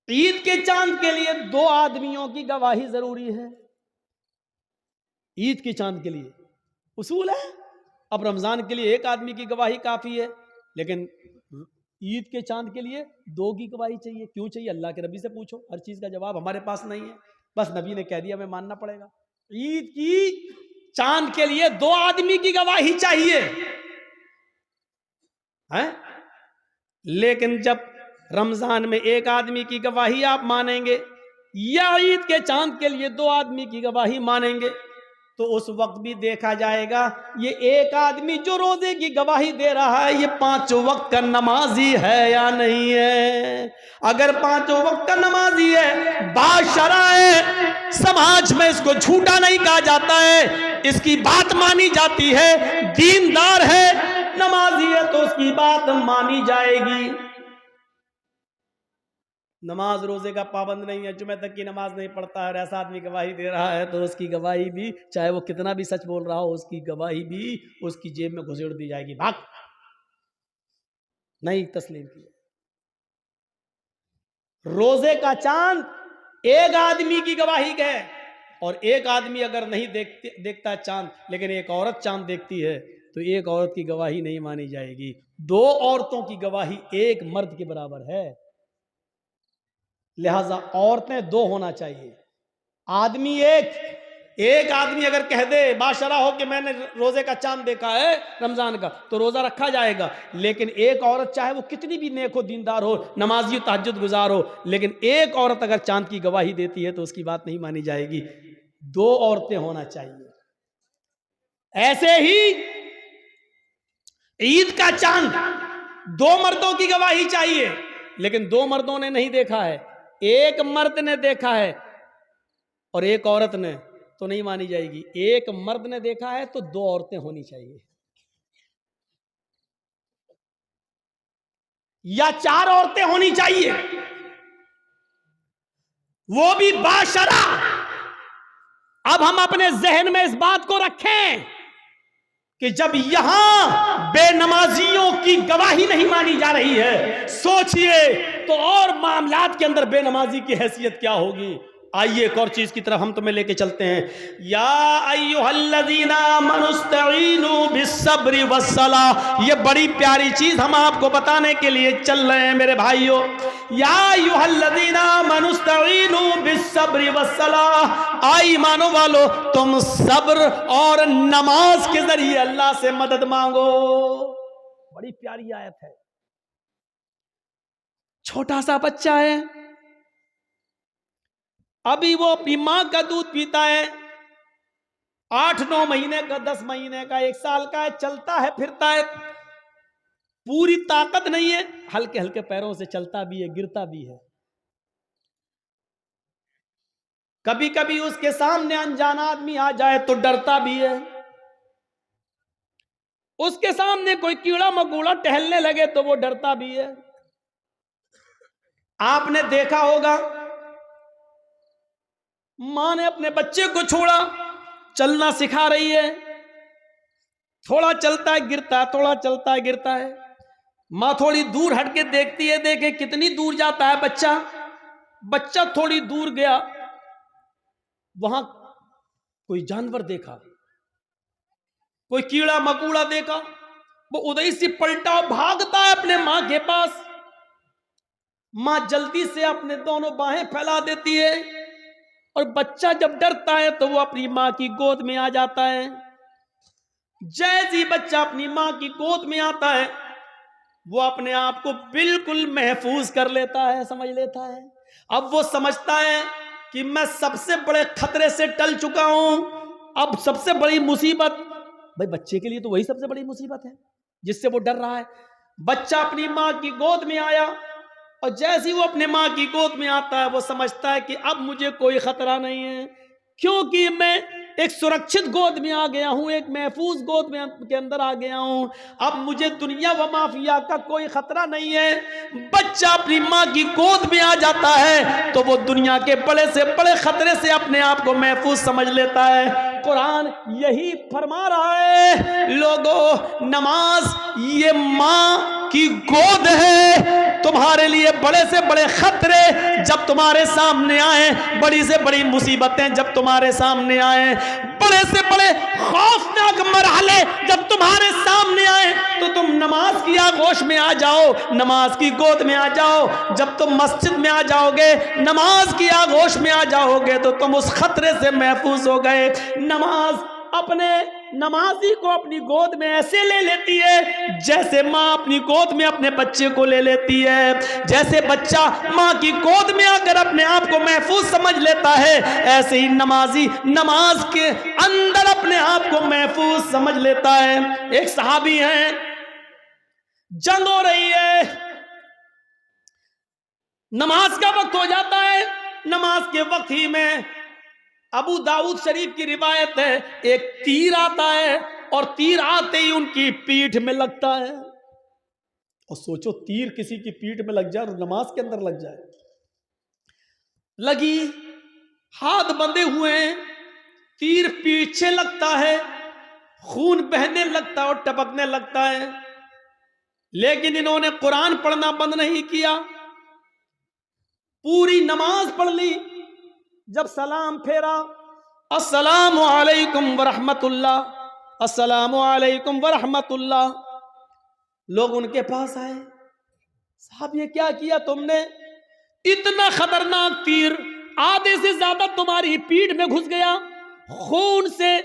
Speaker 1: عید کے چاند کے لیے 2 آدمیوں کی گواہی ضروری ہے. عید کے چاند کے لیے اصول ہے. اب رمضان کے لیے 1 آدمی کی گواہی کافی ہے لیکن عید کے چاند کے لیے 2 کی گواہی چاہیے. کیوں چاہیے؟ اللہ کے نبی سے پوچھو. ہر چیز کا جواب ہمارے پاس نہیں ہے. بس نبی نے کہہ دیا ہمیں ماننا پڑے گا. عید کی چاند کے لیے 2 آدمی کی گواہی چاہیے. لیکن جب رمضان میں 1 آدمی کی گواہی آپ مانیں گے یا عید کے چاند کے لیے 2 آدمی کی گواہی مانیں گے تو اس وقت بھی دیکھا جائے گا یہ 1 آدمی جو روزے کی گواہی دے رہا ہے یہ 5 وقت کا نمازی ہے یا نہیں ہے. اگر 5 وقت کا نمازی ہے باشرع ہے سماج میں اس کو جھوٹا نہیں کہا جاتا ہے اس کی بات مانی جاتی ہے. دیندار ہے نمازی ہے تو اس کی بات مانی جائے گی. نماز روزے کا پابند نہیں ہے جمعہ تک کی نماز نہیں پڑھتا ہے ایسا آدمی گواہی دے رہا ہے تو اس کی گواہی بھی چاہے وہ کتنا بھی سچ بول رہا ہو اس کی گواہی بھی اس کی جیب میں گھسیڑ دی جائے گی. بھاگ نہیں تسلیم کیا. روزے کا چاند 1 آدمی کی گواہی ہے اور 1 آدمی اگر نہیں دیکھتا چاند لیکن ایک عورت چاند دیکھتی ہے تو 1 عورت کی گواہی نہیں مانی جائے گی. 2 عورتوں کی گواہی 1 مرد کے برابر ہے. لہذا عورتیں 2 ہونا چاہیے. آدمی ایک آدمی اگر کہہ دے باشرہ ہو کہ میں نے روزے کا چاند دیکھا ہے رمضان کا تو روزہ رکھا جائے گا. لیکن 1 عورت چاہے وہ کتنی بھی نیک ہو دیندار ہو نمازی تہجد گزار ہو لیکن 1 عورت اگر چاند کی گواہی دیتی ہے تو اس کی بات نہیں مانی جائے گی. 2 عورتیں ہونا چاہیے. ایسے ہی عید کا چاند 2 مردوں کی گواہی چاہیے لیکن 2 مردوں نے نہیں دیکھا ہے 1 مرد نے دیکھا ہے اور 1 عورت نے تو نہیں مانی جائے گی. 1 مرد نے دیکھا ہے تو 2 عورتیں ہونی چاہیے یا 4 عورتیں ہونی چاہیے وہ بھی باشرع. اب ہم اپنے ذہن میں اس بات کو رکھیں کہ جب یہاں بے نمازیوں کی گواہی نہیں مانی جا رہی ہے، سوچئے تو اور معاملات کے اندر بے نمازی کی حیثیت کیا ہوگی۔ آئیے ایک اور چیز کی طرف ہم تمہیں لے کے چلتے ہیں۔ یا ایھا الذین آمنوا استعینوا بالصبر والصلاۃ، یہ بڑی پیاری چیز ہم آپ کو بتانے کے لیے چل رہے ہیں میرے بھائیوں۔ یا ایھا الذین آمنوا استعینوا بالصبر والصلاۃ، آئی ایمانوں والو تم صبر اور نماز کے ذریعے اللہ سے مدد مانگو۔ بڑی پیاری آیت ہے۔ چھوٹا سا بچہ ہے، ابھی وہ اپنی ماں کا دودھ پیتا ہے، 8-9 مہینے کا، 10 مہینے کا، 1 سال کا ہے، چلتا ہے پھرتا ہے، پوری طاقت نہیں ہے، ہلکے ہلکے پیروں سے چلتا بھی ہے، گرتا بھی ہے۔ کبھی کبھی اس کے سامنے انجان آدمی آ جائے تو ڈرتا بھی ہے، اس کے سامنے کوئی کیڑا مکوڑا ٹہلنے لگے تو وہ ڈرتا بھی ہے۔ آپ نے دیکھا ہوگا ماں نے اپنے بچے کو چھوڑا، چلنا سکھا رہی ہے، تھوڑا چلتا ہے گرتا ہے، تھوڑا چلتا ہے گرتا ہے، ماں تھوڑی دور ہٹ کے دیکھتی ہے، دیکھے کتنی دور جاتا ہے بچہ۔ بچہ تھوڑی دور گیا، وہاں کوئی جانور دیکھا، کوئی کیڑا مکوڑا دیکھا، وہ ادھر سے پلٹا بھاگتا ہے اپنے ماں کے پاس۔ ماں جلدی سے اپنے دونوں باہیں پھیلا دیتی ہے، اور بچہ جب ڈرتا ہے تو وہ اپنی ماں کی گود میں آ جاتا ہے۔ جیسے بچہ اپنی ماں کی گود میں آتا ہے، وہ اپنے آپ کو بالکل محفوظ کر لیتا ہے، سمجھ لیتا ہے۔ اب وہ سمجھتا ہے کہ میں سب سے بڑے خطرے سے ٹل چکا ہوں، اب سب سے بڑی مصیبت، بھائی بچے کے لیے تو وہی سب سے بڑی مصیبت ہے جس سے وہ ڈر رہا ہے۔ بچہ اپنی ماں کی گود میں آیا، اور جیسے ہی وہ اپنے ماں کی گود میں آتا ہے، وہ سمجھتا ہے کہ اب مجھے کوئی خطرہ نہیں ہے، کیونکہ میں ایک سرکشت گود میں آ گیا ہوں، ایک محفوظ گود میں کے اندر آ گیا ہوں، اب مجھے دنیا و ما فیہا کا کوئی خطرہ نہیں ہے۔ بچہ اپنی ماں کی گود میں آ جاتا ہے تو وہ دنیا کے بڑے سے بڑے خطرے سے اپنے آپ کو محفوظ سمجھ لیتا ہے۔ قرآن یہی فرما رہا ہے، لوگو نماز یہ ماں کی گود ہے۔ تمہارے لیے بڑے سے بڑے خطرے جب تمہارے سامنے آئیں، بڑی سے بڑی مصیبتیں جب تمہارے سامنے آئیں، بڑے سے بڑے خوفناک مرحلے جب تمہارے سامنے آئیں، تو تم نماز کی آغوش میں آ جاؤ، نماز کی گود میں آ جاؤ۔ جب تم مسجد میں آ جاؤ گے، نماز کی آغوش میں آ جاؤ گے، تو تم اس خطرے سے محفوظ ہو گئے۔ نماز اپنے نمازی کو اپنی گود میں ایسے لے لیتی ہے جیسے ماں اپنی گود میں اپنے بچے کو لے لیتی ہے۔ جیسے بچہ ماں کی گود میں آ کر اپنے آپ کو محفوظ سمجھ لیتا ہے، ایسے ہی نمازی نماز کے اندر اپنے آپ کو محفوظ سمجھ لیتا ہے۔ ایک صحابی ہیں، جنگ ہو رہی ہے، نماز کا وقت ہو جاتا ہے، نماز کے وقت ہی میں ابو داؤد شریف کی روایت ہے، ایک تیر آتا ہے، اور تیر آتے ہی ان کی پیٹھ میں لگتا ہے۔ اور سوچو تیر کسی کی پیٹھ میں لگ جائے اور نماز کے اندر لگ جائے، لگی، ہاتھ بندھے ہوئے ہیں، تیر پیچھے لگتا ہے، خون بہنے لگتا ہے اور ٹپکنے لگتا ہے، لیکن انہوں نے قرآن پڑھنا بند نہیں کیا، پوری نماز پڑھ لی۔ جب سلام پھیرا، السلام علیکم ورحمت اللہ، السلام علیکم ورحمت اللہ، لوگ ان کے پاس آئے، صاحب یہ کیا کیا تم نے؟ اتنا خطرناک تیر آدھے سے زیادہ تمہاری پیٹھ میں گھس گیا، خون سے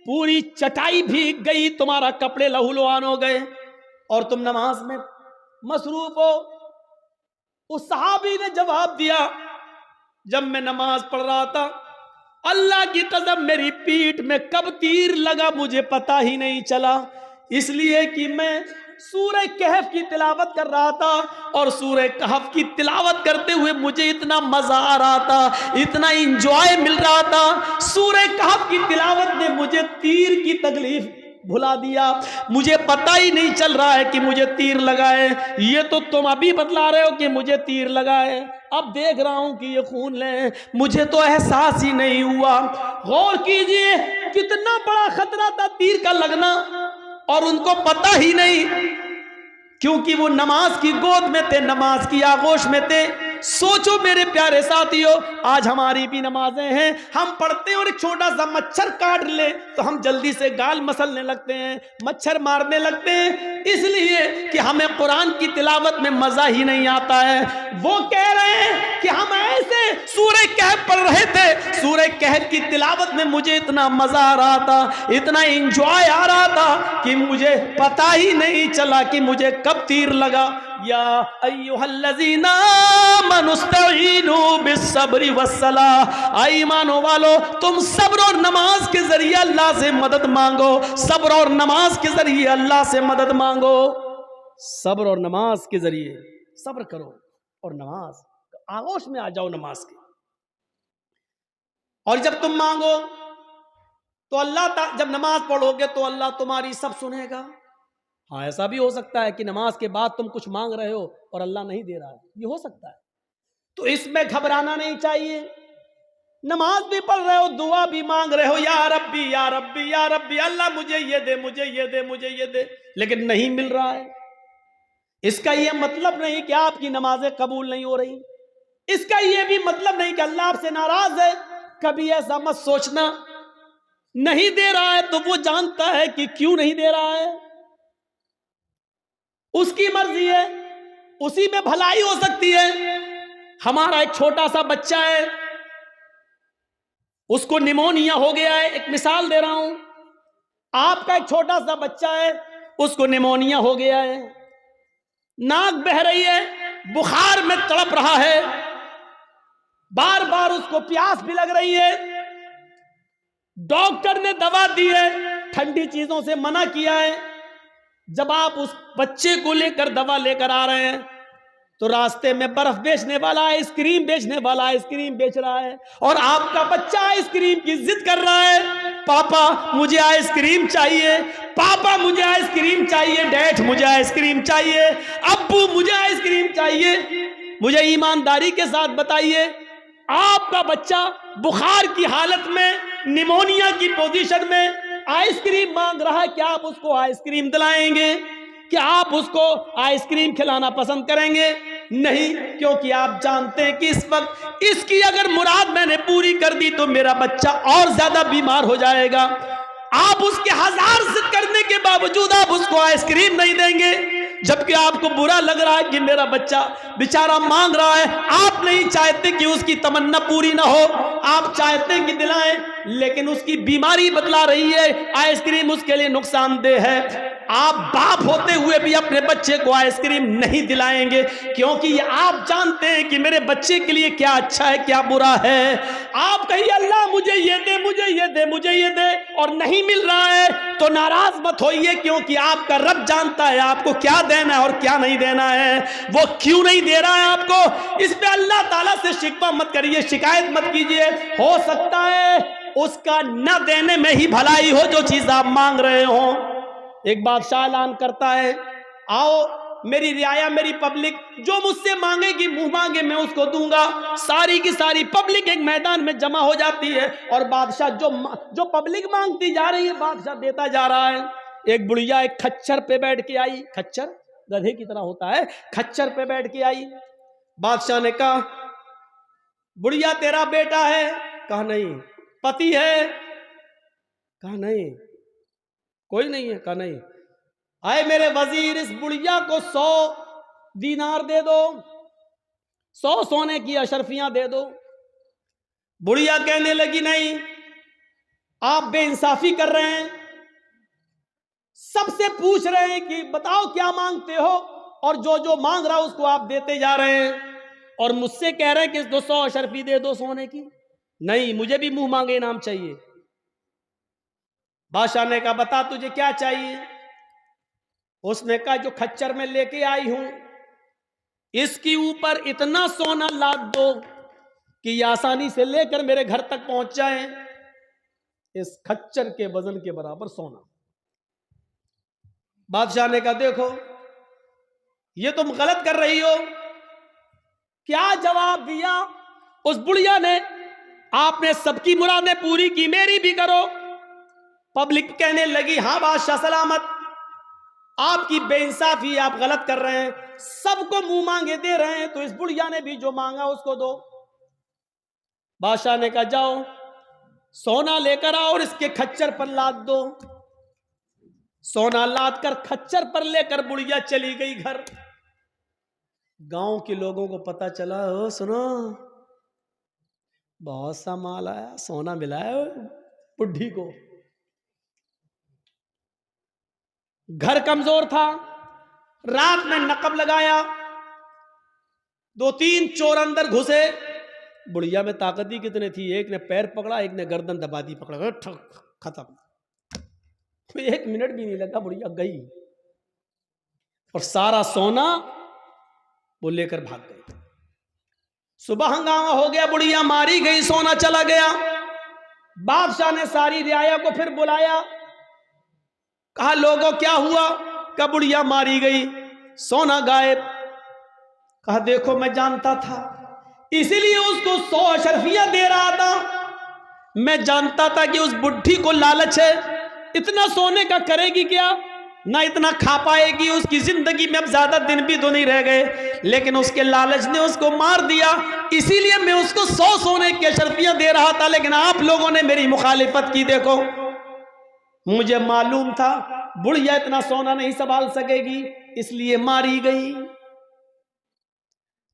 Speaker 1: پوری چٹائی بھیگ گئی، تمہارا کپڑے لہو لہان ہو گئے، اور تم نماز میں مصروف ہو۔ اس صحابی نے جواب دیا، جب میں نماز پڑھ رہا تھا، اللہ کی قسم میری پیٹھ میں کب تیر لگا مجھے پتا ہی نہیں چلا، اس لیے کہ میں سورہ کہف کی تلاوت کر رہا تھا، اور سورہ کہف کی تلاوت کرتے ہوئے مجھے اتنا مزہ آ رہا تھا، اتنا انجوائے مل رہا تھا، سورہ کہف کی تلاوت نے مجھے تیر کی تکلیف بھلا دیا، مجھے پتہ ہی نہیں چل رہا ہے کہ مجھے تیر لگا ہے۔ یہ تو تم ابھی بتلا رہے ہو کہ مجھے تیر لگا ہے، اب دیکھ رہا ہوں کہ یہ خون لے، مجھے تو احساس ہی نہیں ہوا۔ غور کیجئے کتنا بڑا خطرہ تھا تیر کا لگنا، اور ان کو پتہ ہی نہیں، کیونکہ وہ نماز کی گود میں تھے، نماز کی آغوش میں تھے۔ سوچو میرے پیارے ساتھیو، آج ہماری بھی نمازیں ہیں، ہم پڑھتے ہیں اور ایک چھوٹا سا مچھر کاٹ لے تو ہم جلدی سے گال مسلنے لگتے ہیں، مچھر مارنے لگتے ہیں، اس لیے کہ ہمیں قرآن کی تلاوت میں مزہ ہی نہیں آتا ہے۔ وہ کہہ رہے ہیں کہ ہم ایسے سورہ کہف پڑھ رہے تھے، سورہ کہف کی تلاوت میں مجھے اتنا مزہ آ رہا تھا، اتنا انجوائے آ رہا تھا کہ مجھے پتہ ہی نہیں چلا کہ مجھے کب تیر لگا۔ یا ایھا الذین آمنوا استعینوا بالصبر والصلاۃ، ایمانو والو تم صبر اور نماز کے ذریعے اللہ سے مدد مانگو، صبر اور نماز کے ذریعے اللہ سے مدد مانگو، صبر اور نماز کے ذریعے صبر کرو اور نماز آغوش میں آ جاؤ نماز کے، اور جب تم مانگو تو اللہ جب نماز پڑھو گے تو اللہ تمہاری سب سنے گا۔ ہاں ایسا بھی ہو سکتا ہے کہ نماز کے بعد تم کچھ مانگ رہے ہو اور اللہ نہیں دے رہا ہے، یہ ہو سکتا ہے، تو اس میں گھبرانا نہیں چاہیے۔ نماز بھی پڑھ رہے ہو، دعا بھی مانگ رہے ہو، یا ربی یا ربی یا ربی، اللہ مجھے یہ دے، مجھے یہ دے، مجھے یہ دے، لیکن نہیں مل رہا ہے، اس کا یہ مطلب نہیں کہ آپ کی نمازیں قبول نہیں ہو رہی، اس کا یہ بھی مطلب نہیں کہ اللہ آپ سے ناراض ہے۔ کبھی ایسا مت سوچنا، نہیں دے رہا ہے تو وہ جانتا ہے کہ کیوں نہیں دے رہا ہے، اس کی مرضی ہے، اسی میں بھلائی ہو سکتی ہے۔ ہمارا ایک چھوٹا سا بچہ ہے، اس کو نیمونیا ہو گیا ہے، ایک مثال دے رہا ہوں، آپ کا ایک چھوٹا سا بچہ ہے، اس کو نیمونیا ہو گیا ہے، ناک بہہ رہی ہے، بخار میں تڑپ رہا ہے، بار بار اس کو پیاس بھی لگ رہی ہے، ڈاکٹر نے دوا دی ہے، ٹھنڈی چیزوں سے منع کیا ہے۔ جب آپ اس بچے کو لے کر دوا لے کر آ رہے ہیں تو راستے میں برف بیچنے والا آئس کریم بیچنے والا آئس کریم بیچ رہا ہے، اور آپ کا بچہ آئس کریم کی ضد کر رہا ہے، پاپا مجھے آئس کریم چاہیے، پاپا مجھے آئس کریم چاہیے، ڈیڈ مجھے آئس کریم چاہیے، ابو مجھے آئس کریم چاہیے۔ مجھے ایمانداری کے ساتھ بتائیے، آپ کا بچہ بخار کی حالت میں، نیمونیا کی پوزیشن میں آئس کریم مانگ رہا ہے، کیا آپ اس کو آئس کریم دلائیں گے؟ کیا آپ اس کو آئس کریم کھلانا پسند کریں گے؟ نہیں، کیونکہ آپ جانتے ہیں کہ اس وقت اس کی اگر مراد میں نے پوری کر دی تو میرا بچہ اور زیادہ بیمار ہو جائے گا۔ آپ اس کے ہزار ضد کرنے کے باوجود آپ اس کو آئس کریم نہیں دیں گے، جبکہ آپ کو برا لگ رہا ہے کہ میرا بچہ بیچارہ مانگ رہا ہے، آپ نہیں چاہتے کہ اس کی تمنا پوری نہ ہو، آپ چاہتے ہیں کہ دلائیں، لیکن اس کی بیماری بتلا رہی ہے آئس کریم اس کے لیے نقصان دہ ہے۔ آپ باپ ہوتے ہوئے بھی اپنے بچے کو آئس کریم نہیں دلائیں گے، کیونکہ یہ آپ جانتے ہیں کہ میرے بچے کے لیے کیا اچھا ہے کیا برا ہے۔ آپ کہیے اللہ مجھے یہ دے، مجھے یہ دے، مجھے یہ دے، اور نہیں مل رہا ہے تو ناراض مت ہوئیے، کیونکہ آپ کا رب جانتا ہے آپ کو کیا دینا ہے اور کیا نہیں دینا ہے، وہ کیوں نہیں دے رہا ہے آپ کو، اس پہ اللہ تعالیٰ سے شکوہ مت کریے، شکایت مت کیجیے، ہو سکتا ہے اس کا نہ دینے میں ہی بھلائی ہو جو چیز آپ مانگ رہے ہوں۔ ایک بادشاہ اعلان کرتا ہے، آؤ میری رعایا، میری پبلک جو مجھ سے مانگے گی، منہ مانگے میں اس کو دوں گا۔ ساری کی ساری پبلک ایک میدان میں جمع ہو جاتی ہے، اور بادشاہ جو پبلک مانگتی جا رہی ہے بادشاہ دیتا جا رہا ہے۔ ایک بڑھیا ایک کھچر پہ بیٹھ کے آئی، کھچر گدھے کی طرح ہوتا ہے، کھچر پہ بیٹھ کے آئی۔ بادشاہ نے کہا بڑھیا تیرا بیٹا ہے؟ کہا نہیں۔ پتی ہے؟ کہا نہیں۔ کوئی نہیں ہے؟ کہا نہیں۔ آئے میرے وزیر، اس بڑھیا کو 100 دینار دے دو، 100 سونے کی اشرفیاں دے دو۔ بڑھیا کہنے لگی نہیں، آپ بے انصافی کر رہے ہیں، سب سے پوچھ رہے ہیں کہ بتاؤ کیا مانگتے ہو، اور جو جو مانگ رہا اس کو آپ دیتے جا رہے ہیں، اور مجھ سے کہہ رہے ہیں کہ 200 اشرفی دے دو سونے کی۔ نہیں، مجھے بھی منہ مانگے انعام چاہیے۔ بادشاہ نے کہا بتا تجھے کیا چاہیے؟ اس نے کہا جو کھچر میں لے کے آئی ہوں اس کی اوپر اتنا سونا لاد دو کہ یہ آسانی سے لے کر میرے گھر تک پہنچ جائیں، اس کھچر کے وزن کے برابر سونا۔ بادشاہ نے کہا دیکھو یہ تم غلط کر رہی ہو۔ کیا جواب دیا اس بڑھیا نے؟ آپ نے سب کی مرادیں پوری کی، میری بھی کرو۔ پبلک کہنے لگی ہاں بادشاہ سلامت، آپ کی بے انصافی، آپ غلط کر رہے ہیں، سب کو منہ مانگے دے رہے ہیں، تو اس بڑھیا نے بھی جو مانگا اس کو دو۔ بادشاہ نے کہا جاؤ سونا لے کر آؤ اور اس کے کھچر پر لاد دو۔ سونا لاد کر کھچر پر لے کر بڑھیا چلی گئی گھر۔ گاؤں کے لوگوں کو پتا چلا، او سنو بہت سا مال آیا، سونا ملا ہے بڈھی کو۔ گھر کمزور تھا، رات میں نقب لگایا، 2-3 چور اندر گھسے۔ بڑھیا میں طاقت ہی کتنے تھی، ایک نے پیر پکڑا، ایک نے گردن دبا دی، پکڑا ختم۔ 1 منٹ بھی نہیں لگا، بڑھیا گئی اور سارا سونا وہ لے کر بھاگ گئی۔ صبح ہنگامہ ہو گیا، بڑھیا ماری گئی، سونا چلا گیا۔ بادشاہ نے ساری رعایا کو پھر بلایا، کہا لوگوں کیا ہوا؟ کہا بڑھیا ماری گئی، سونا غائب۔ کہا دیکھو میں جانتا تھا، اسی لیے اس کو 100 اشرفیہ دے رہا تھا۔ میں جانتا تھا کہ اس بڈھی کو لالچ ہے، اتنا سونے کا کرے گی کیا، نہ اتنا کھا پائے گی، اس کی زندگی میں اب زیادہ دن بھی تو نہیں رہ گئے، لیکن اس کے لالچ نے اس کو مار دیا، اسی لیے میں اس کو 100 سونے کی اشرفیاں دے رہا تھا، لیکن آپ لوگوں نے میری مخالفت کی۔ دیکھو مجھے معلوم تھا بڑھیا اتنا سونا نہیں سنبھال سکے گی، اس لیے ماری گئی۔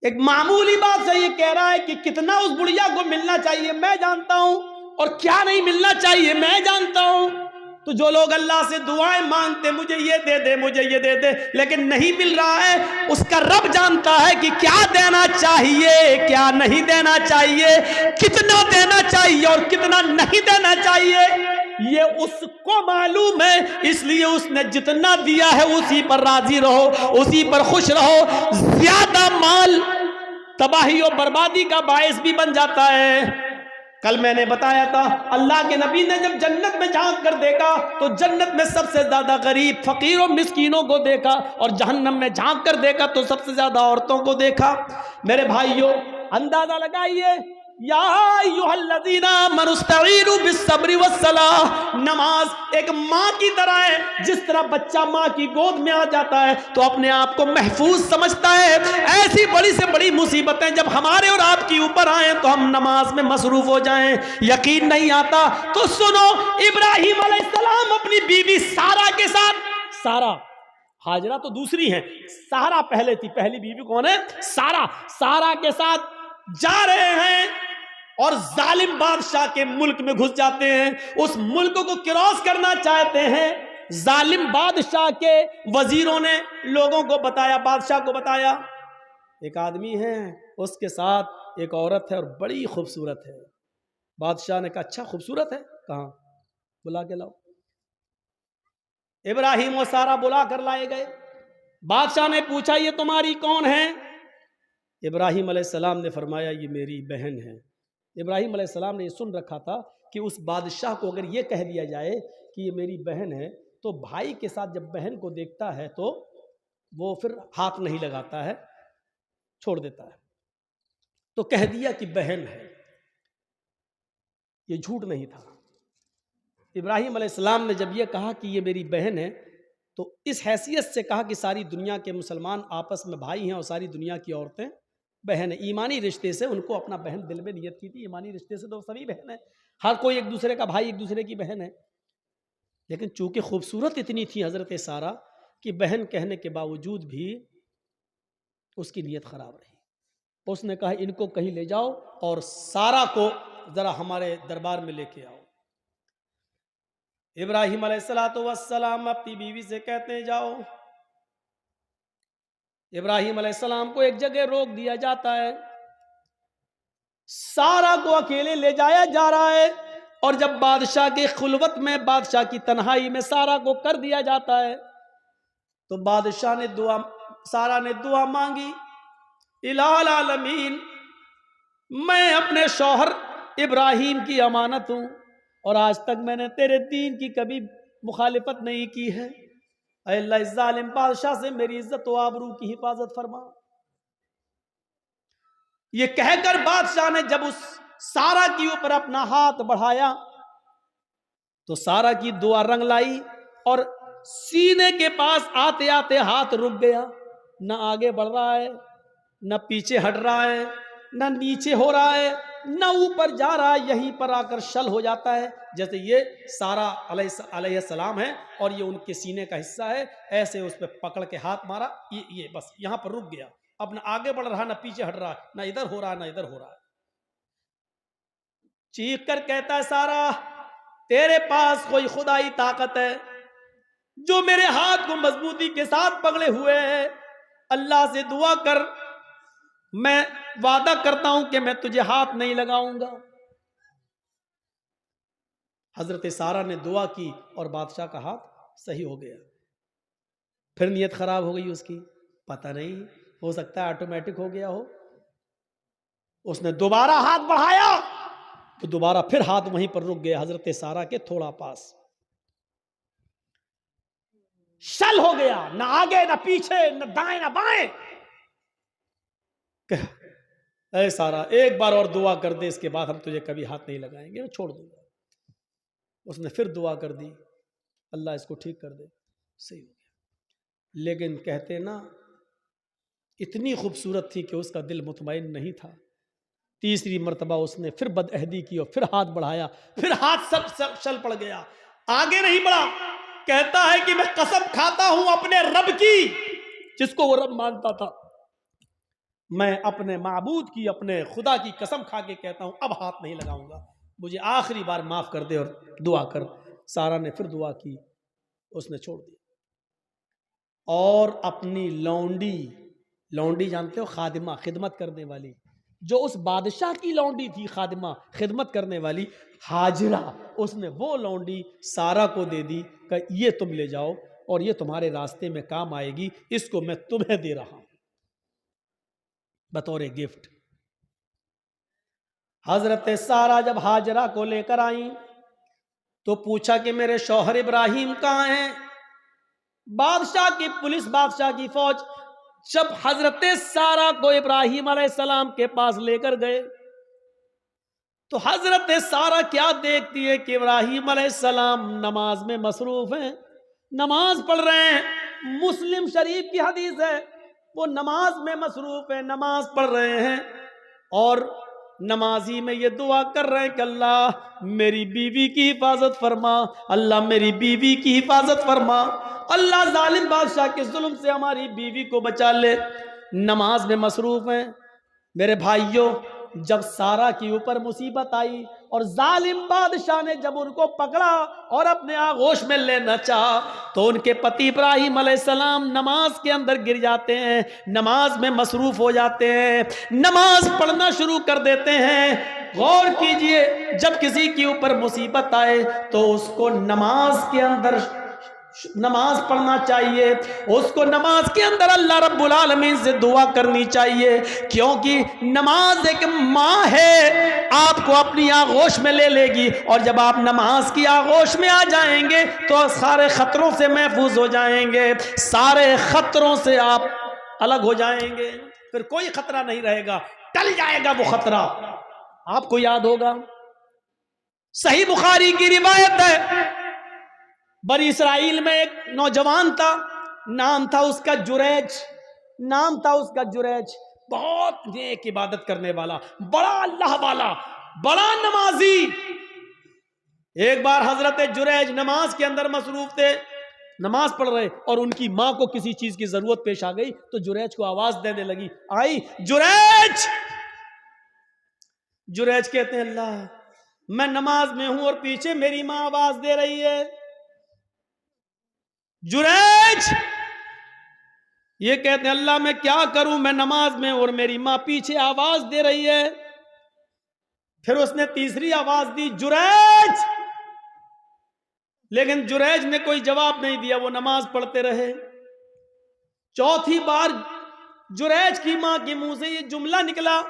Speaker 1: ایک معمولی بات سے یہ کہہ رہا ہے کہ کتنا اس بڑھیا کو ملنا چاہیے میں جانتا ہوں، اور کیا نہیں ملنا چاہیے میں جانتا ہوں۔ تو جو لوگ اللہ سے دعائیں مانگتے مجھے یہ دے دے مجھے یہ دے دے، لیکن نہیں مل رہا ہے، اس کا رب جانتا ہے کہ کیا دینا چاہیے کیا نہیں دینا چاہیے، کتنا دینا چاہیے اور کتنا نہیں دینا چاہیے، یہ اس کو معلوم ہے، اس لیے اس نے جتنا دیا ہے اسی پر راضی رہو، اسی پر خوش رہو۔ زیادہ مال تباہی و بربادی کا باعث بھی بن جاتا ہے۔ کل میں نے بتایا تھا اللہ کے نبی نے جب جنت میں جھانک کر دیکھا تو جنت میں سب سے زیادہ غریب فقیر و مسکینوں کو دیکھا، اور جہنم میں جھانک کر دیکھا تو سب سے زیادہ عورتوں کو دیکھا۔ میرے بھائیوں اندازہ لگائیے، یا ایھا الذین آمنوا استعینوا بالصبر والصلاۃ، نماز ایک ماں کی طرح ہے، جس طرح بچہ ماں کی گود میں آ جاتا ہے تو اپنے آپ کو محفوظ سمجھتا ہے، ایسی بڑی سے بڑی مصیبتیں جب ہمارے اور آپ کی اوپر آئیں تو ہم نماز میں مصروف ہو جائیں۔ یقین نہیں آتا تو سنو، ابراہیم علیہ السلام اپنی بیوی سارہ کے ساتھ، سارہ ہاجرہ تو دوسری ہیں، سارہ پہلے تھی، پہلی بیوی کون ہے؟ سارہ، سارہ کے ساتھ جا رہے ہیں اور ظالم بادشاہ کے ملک میں گھس جاتے ہیں، اس ملک کو کراس کرنا چاہتے ہیں۔ ظالم بادشاہ کے وزیروں نے لوگوں کو بتایا، بادشاہ کو بتایا ایک آدمی ہے، اس کے ساتھ ایک عورت ہے اور بڑی خوبصورت ہے۔ بادشاہ نے کہا اچھا خوبصورت ہے، کہاں؟ بلا کے لاؤ۔ ابراہیم و سارہ بلا کر لائے گئے۔ بادشاہ نے پوچھا یہ تمہاری کون ہے؟ ابراہیم علیہ السلام نے فرمایا یہ میری بہن ہے۔ ابراہیم علیہ السلام نے یہ سن رکھا تھا کہ اس بادشاہ کو اگر یہ کہہ دیا جائے کہ یہ میری بہن ہے تو بھائی کے ساتھ جب بہن کو دیکھتا ہے تو وہ پھر ہاتھ نہیں لگاتا ہے، چھوڑ دیتا ہے، تو کہہ دیا کہ بہن ہے۔ یہ جھوٹ نہیں تھا۔ ابراہیم علیہ السلام نے جب یہ کہا کہ یہ میری بہن ہے تو اس حیثیت سے کہا کہ ساری دنیا کے مسلمان آپس میں بھائی ہیں اور ساری دنیا کی عورتیں بہن ہیں، ایمانی رشتے سے ان کو اپنا بہن دل میں نیت کی تھی، ایمانی رشتے سے تو سبھی بہن ہیں، ہر کوئی ایک دوسرے کا بھائی ایک دوسرے کی بہن ہے، لیکن چونکہ خوبصورت اتنی تھی حضرت سارہ کہ بہن کہنے کے باوجود بھی اس کی نیت خراب رہی۔ اس نے کہا ان کو کہیں لے جاؤ اور سارہ کو ذرا ہمارے دربار میں لے کے آؤ۔ ابراہیم علیہ السلام اپنی بیوی سے کہتے ہیں جاؤ۔ ابراہیم علیہ السلام کو ایک جگہ روک دیا جاتا ہے، سارہ کو اکیلے لے جایا جا رہا ہے، اور جب بادشاہ کے خلوت میں، بادشاہ کی تنہائی میں سارہ کو کر دیا جاتا ہے تو بادشاہ نے سارہ نے دعا مانگی، الہ العالمین میں اپنے شوہر ابراہیم کی امانت ہوں اور آج تک میں نے تیرے دین کی کبھی مخالفت نہیں کی ہے، اے اللہ اس ظالم بادشاہ سے میری عزت و آبرو کی حفاظت فرما۔ یہ کہہ کر بادشاہ نے جب اس سارہ کی اوپر اپنا ہاتھ بڑھایا تو سارہ کی دعا رنگ لائی، اور سینے کے پاس آتے آتے ہاتھ رک گیا، نہ آگے بڑھ رہا ہے، نہ پیچھے ہٹ رہا ہے، نہ نیچے ہو رہا ہے، نہ اوپر جا رہا ہے، یہیں پر آ کر شل ہو جاتا ہے. جیسے یہ سارا علیہ السلام ہے اور یہ ان کے سینے کا حصہ ہے، ایسے اس پہ پکڑ کے ہاتھ مارا، یہ بس یہاں پر رک گیا. اب نہ آگے بڑھ رہا، نہ پیچھے ہٹ رہا، نہ ادھر ہو رہا، نہ ادھر ہو رہا. چیخ کر کہتا ہے سارا، تیرے پاس کوئی خدائی طاقت ہے جو میرے ہاتھ کو مضبوطی کے ساتھ پکڑے ہوئے ہے؟ اللہ سے دعا کر، میں وعدہ کرتا ہوں کہ میں تجھے ہاتھ نہیں لگاؤں گا. حضرت سارا نے دعا کی اور بادشاہ کا ہاتھ صحیح ہو گیا. پھر نیت خراب ہو گئی اس کی، پتہ نہیں، ہو سکتا ہے آٹومیٹک ہو گیا ہو. اس نے دوبارہ ہاتھ بڑھایا تو دوبارہ پھر ہاتھ وہیں پر رک گیا، حضرت سارا کے تھوڑا پاس. شل ہو گیا، نہ آگے نہ پیچھے، نہ دائیں نہ بائیں. اے سارا ایک بار اور دعا کر دے، اس کے بعد ہم تجھے کبھی ہاتھ نہیں لگائیں گے، میں چھوڑ دوں گا. اس نے پھر دعا کر دی، اللہ اس کو ٹھیک کر دے، صحیح ہو گیا. لیکن کہتے نا اتنی خوبصورت تھی کہ اس کا دل مطمئن نہیں تھا. تیسری مرتبہ اس نے پھر بد عہدی کی اور پھر ہاتھ بڑھایا، پھر ہاتھ سب شل پڑ گیا، آگے نہیں بڑھا. کہتا ہے کہ میں قسم کھاتا ہوں اپنے رب کی، جس کو وہ رب مانتا تھا، میں اپنے معبود کی، اپنے خدا کی قسم کھا کے کہتا ہوں اب ہاتھ نہیں لگاؤں گا، مجھے آخری بار معاف کر دے اور دعا کر. سارا نے پھر دعا کی، اس نے چھوڑ دی. اور اپنی لونڈی جانتے ہو، خادمہ، خدمت کرنے والی، جو اس بادشاہ کی لونڈی تھی، خادمہ خدمت کرنے والی، ہاجرہ، اس نے وہ لونڈی سارا کو دے دی کہ یہ تم لے جاؤ اور یہ تمہارے راستے میں کام آئے گی، اس کو میں تمہیں دے رہا ہوں بطور گفٹ. حضرت سارا جب ہاجرہ کو لے کر آئیں تو پوچھا کہ میرے شوہر ابراہیم کہاں ہیں؟ بادشاہ کی پولیس، بادشاہ کی فوج جب حضرت سارا کو ابراہیم علیہ السلام کے پاس لے کر گئے تو حضرت سارا کیا دیکھتی ہے کہ ابراہیم علیہ السلام نماز میں مصروف ہیں، نماز پڑھ رہے ہیں. مسلم شریف کی حدیث ہے، وہ نماز میں مصروف ہیں، نماز پڑھ رہے ہیں اور نمازی میں یہ دعا کر رہے ہیں کہ اللہ میری بیوی کی حفاظت فرما، اللہ میری بیوی کی حفاظت فرما، اللہ ظالم بادشاہ کے ظلم سے ہماری بیوی کو بچا لے. نماز میں مصروف ہیں. میرے بھائیوں، جب سارا کے اوپر مصیبت آئی اور ظالم بادشاہ نے جب ان کو پکڑا اور اپنے آغوش میں لینا چاہا تو ان کے پتی ابراہیم علیہ السلام نماز کے اندر گر جاتے ہیں، نماز میں مصروف ہو جاتے ہیں، نماز پڑھنا شروع کر دیتے ہیں. غور کیجئے، جب کسی کے اوپر مصیبت آئے تو اس کو نماز کے اندر نماز پڑھنا چاہیے، اس کو نماز کے اندر اللہ رب العالمین سے دعا کرنی چاہیے، کیونکہ نماز ایک ماں ہے، آپ کو اپنی آغوش میں لے لے گی، اور جب آپ نماز کی آغوش میں آ جائیں گے تو سارے خطروں سے محفوظ ہو جائیں گے، سارے خطروں سے آپ الگ ہو جائیں گے، پھر کوئی خطرہ نہیں رہے گا، ٹل جائے گا وہ خطرہ. آپ کو یاد ہوگا صحیح بخاری کی روایت ہے، بنی اسرائیل میں ایک نوجوان تھا، نام تھا اس کا جریج، بہت نیک عبادت کرنے والا، بڑا اللہ والا، بڑا نمازی. ایک بار حضرت جریج نماز کے اندر مصروف تھے، نماز پڑھ رہے اور ان کی ماں کو کسی چیز کی ضرورت پیش آ گئی تو جریج کو آواز دینے لگی، آئی جریج کہتے ہیں اللہ میں نماز میں ہوں اور پیچھے میری ماں آواز دے رہی ہے. جریج یہ کہتے ہیں اللہ میں کیا کروں، میں نماز میں اور میری ماں پیچھے آواز دے رہی ہے. پھر اس نے تیسری آواز دی، جریج، لیکن جریج نے کوئی جواب نہیں دیا، وہ نماز پڑھتے رہے. چوتھی بار جریج کی ماں کے منہ سے یہ جملہ نکلا،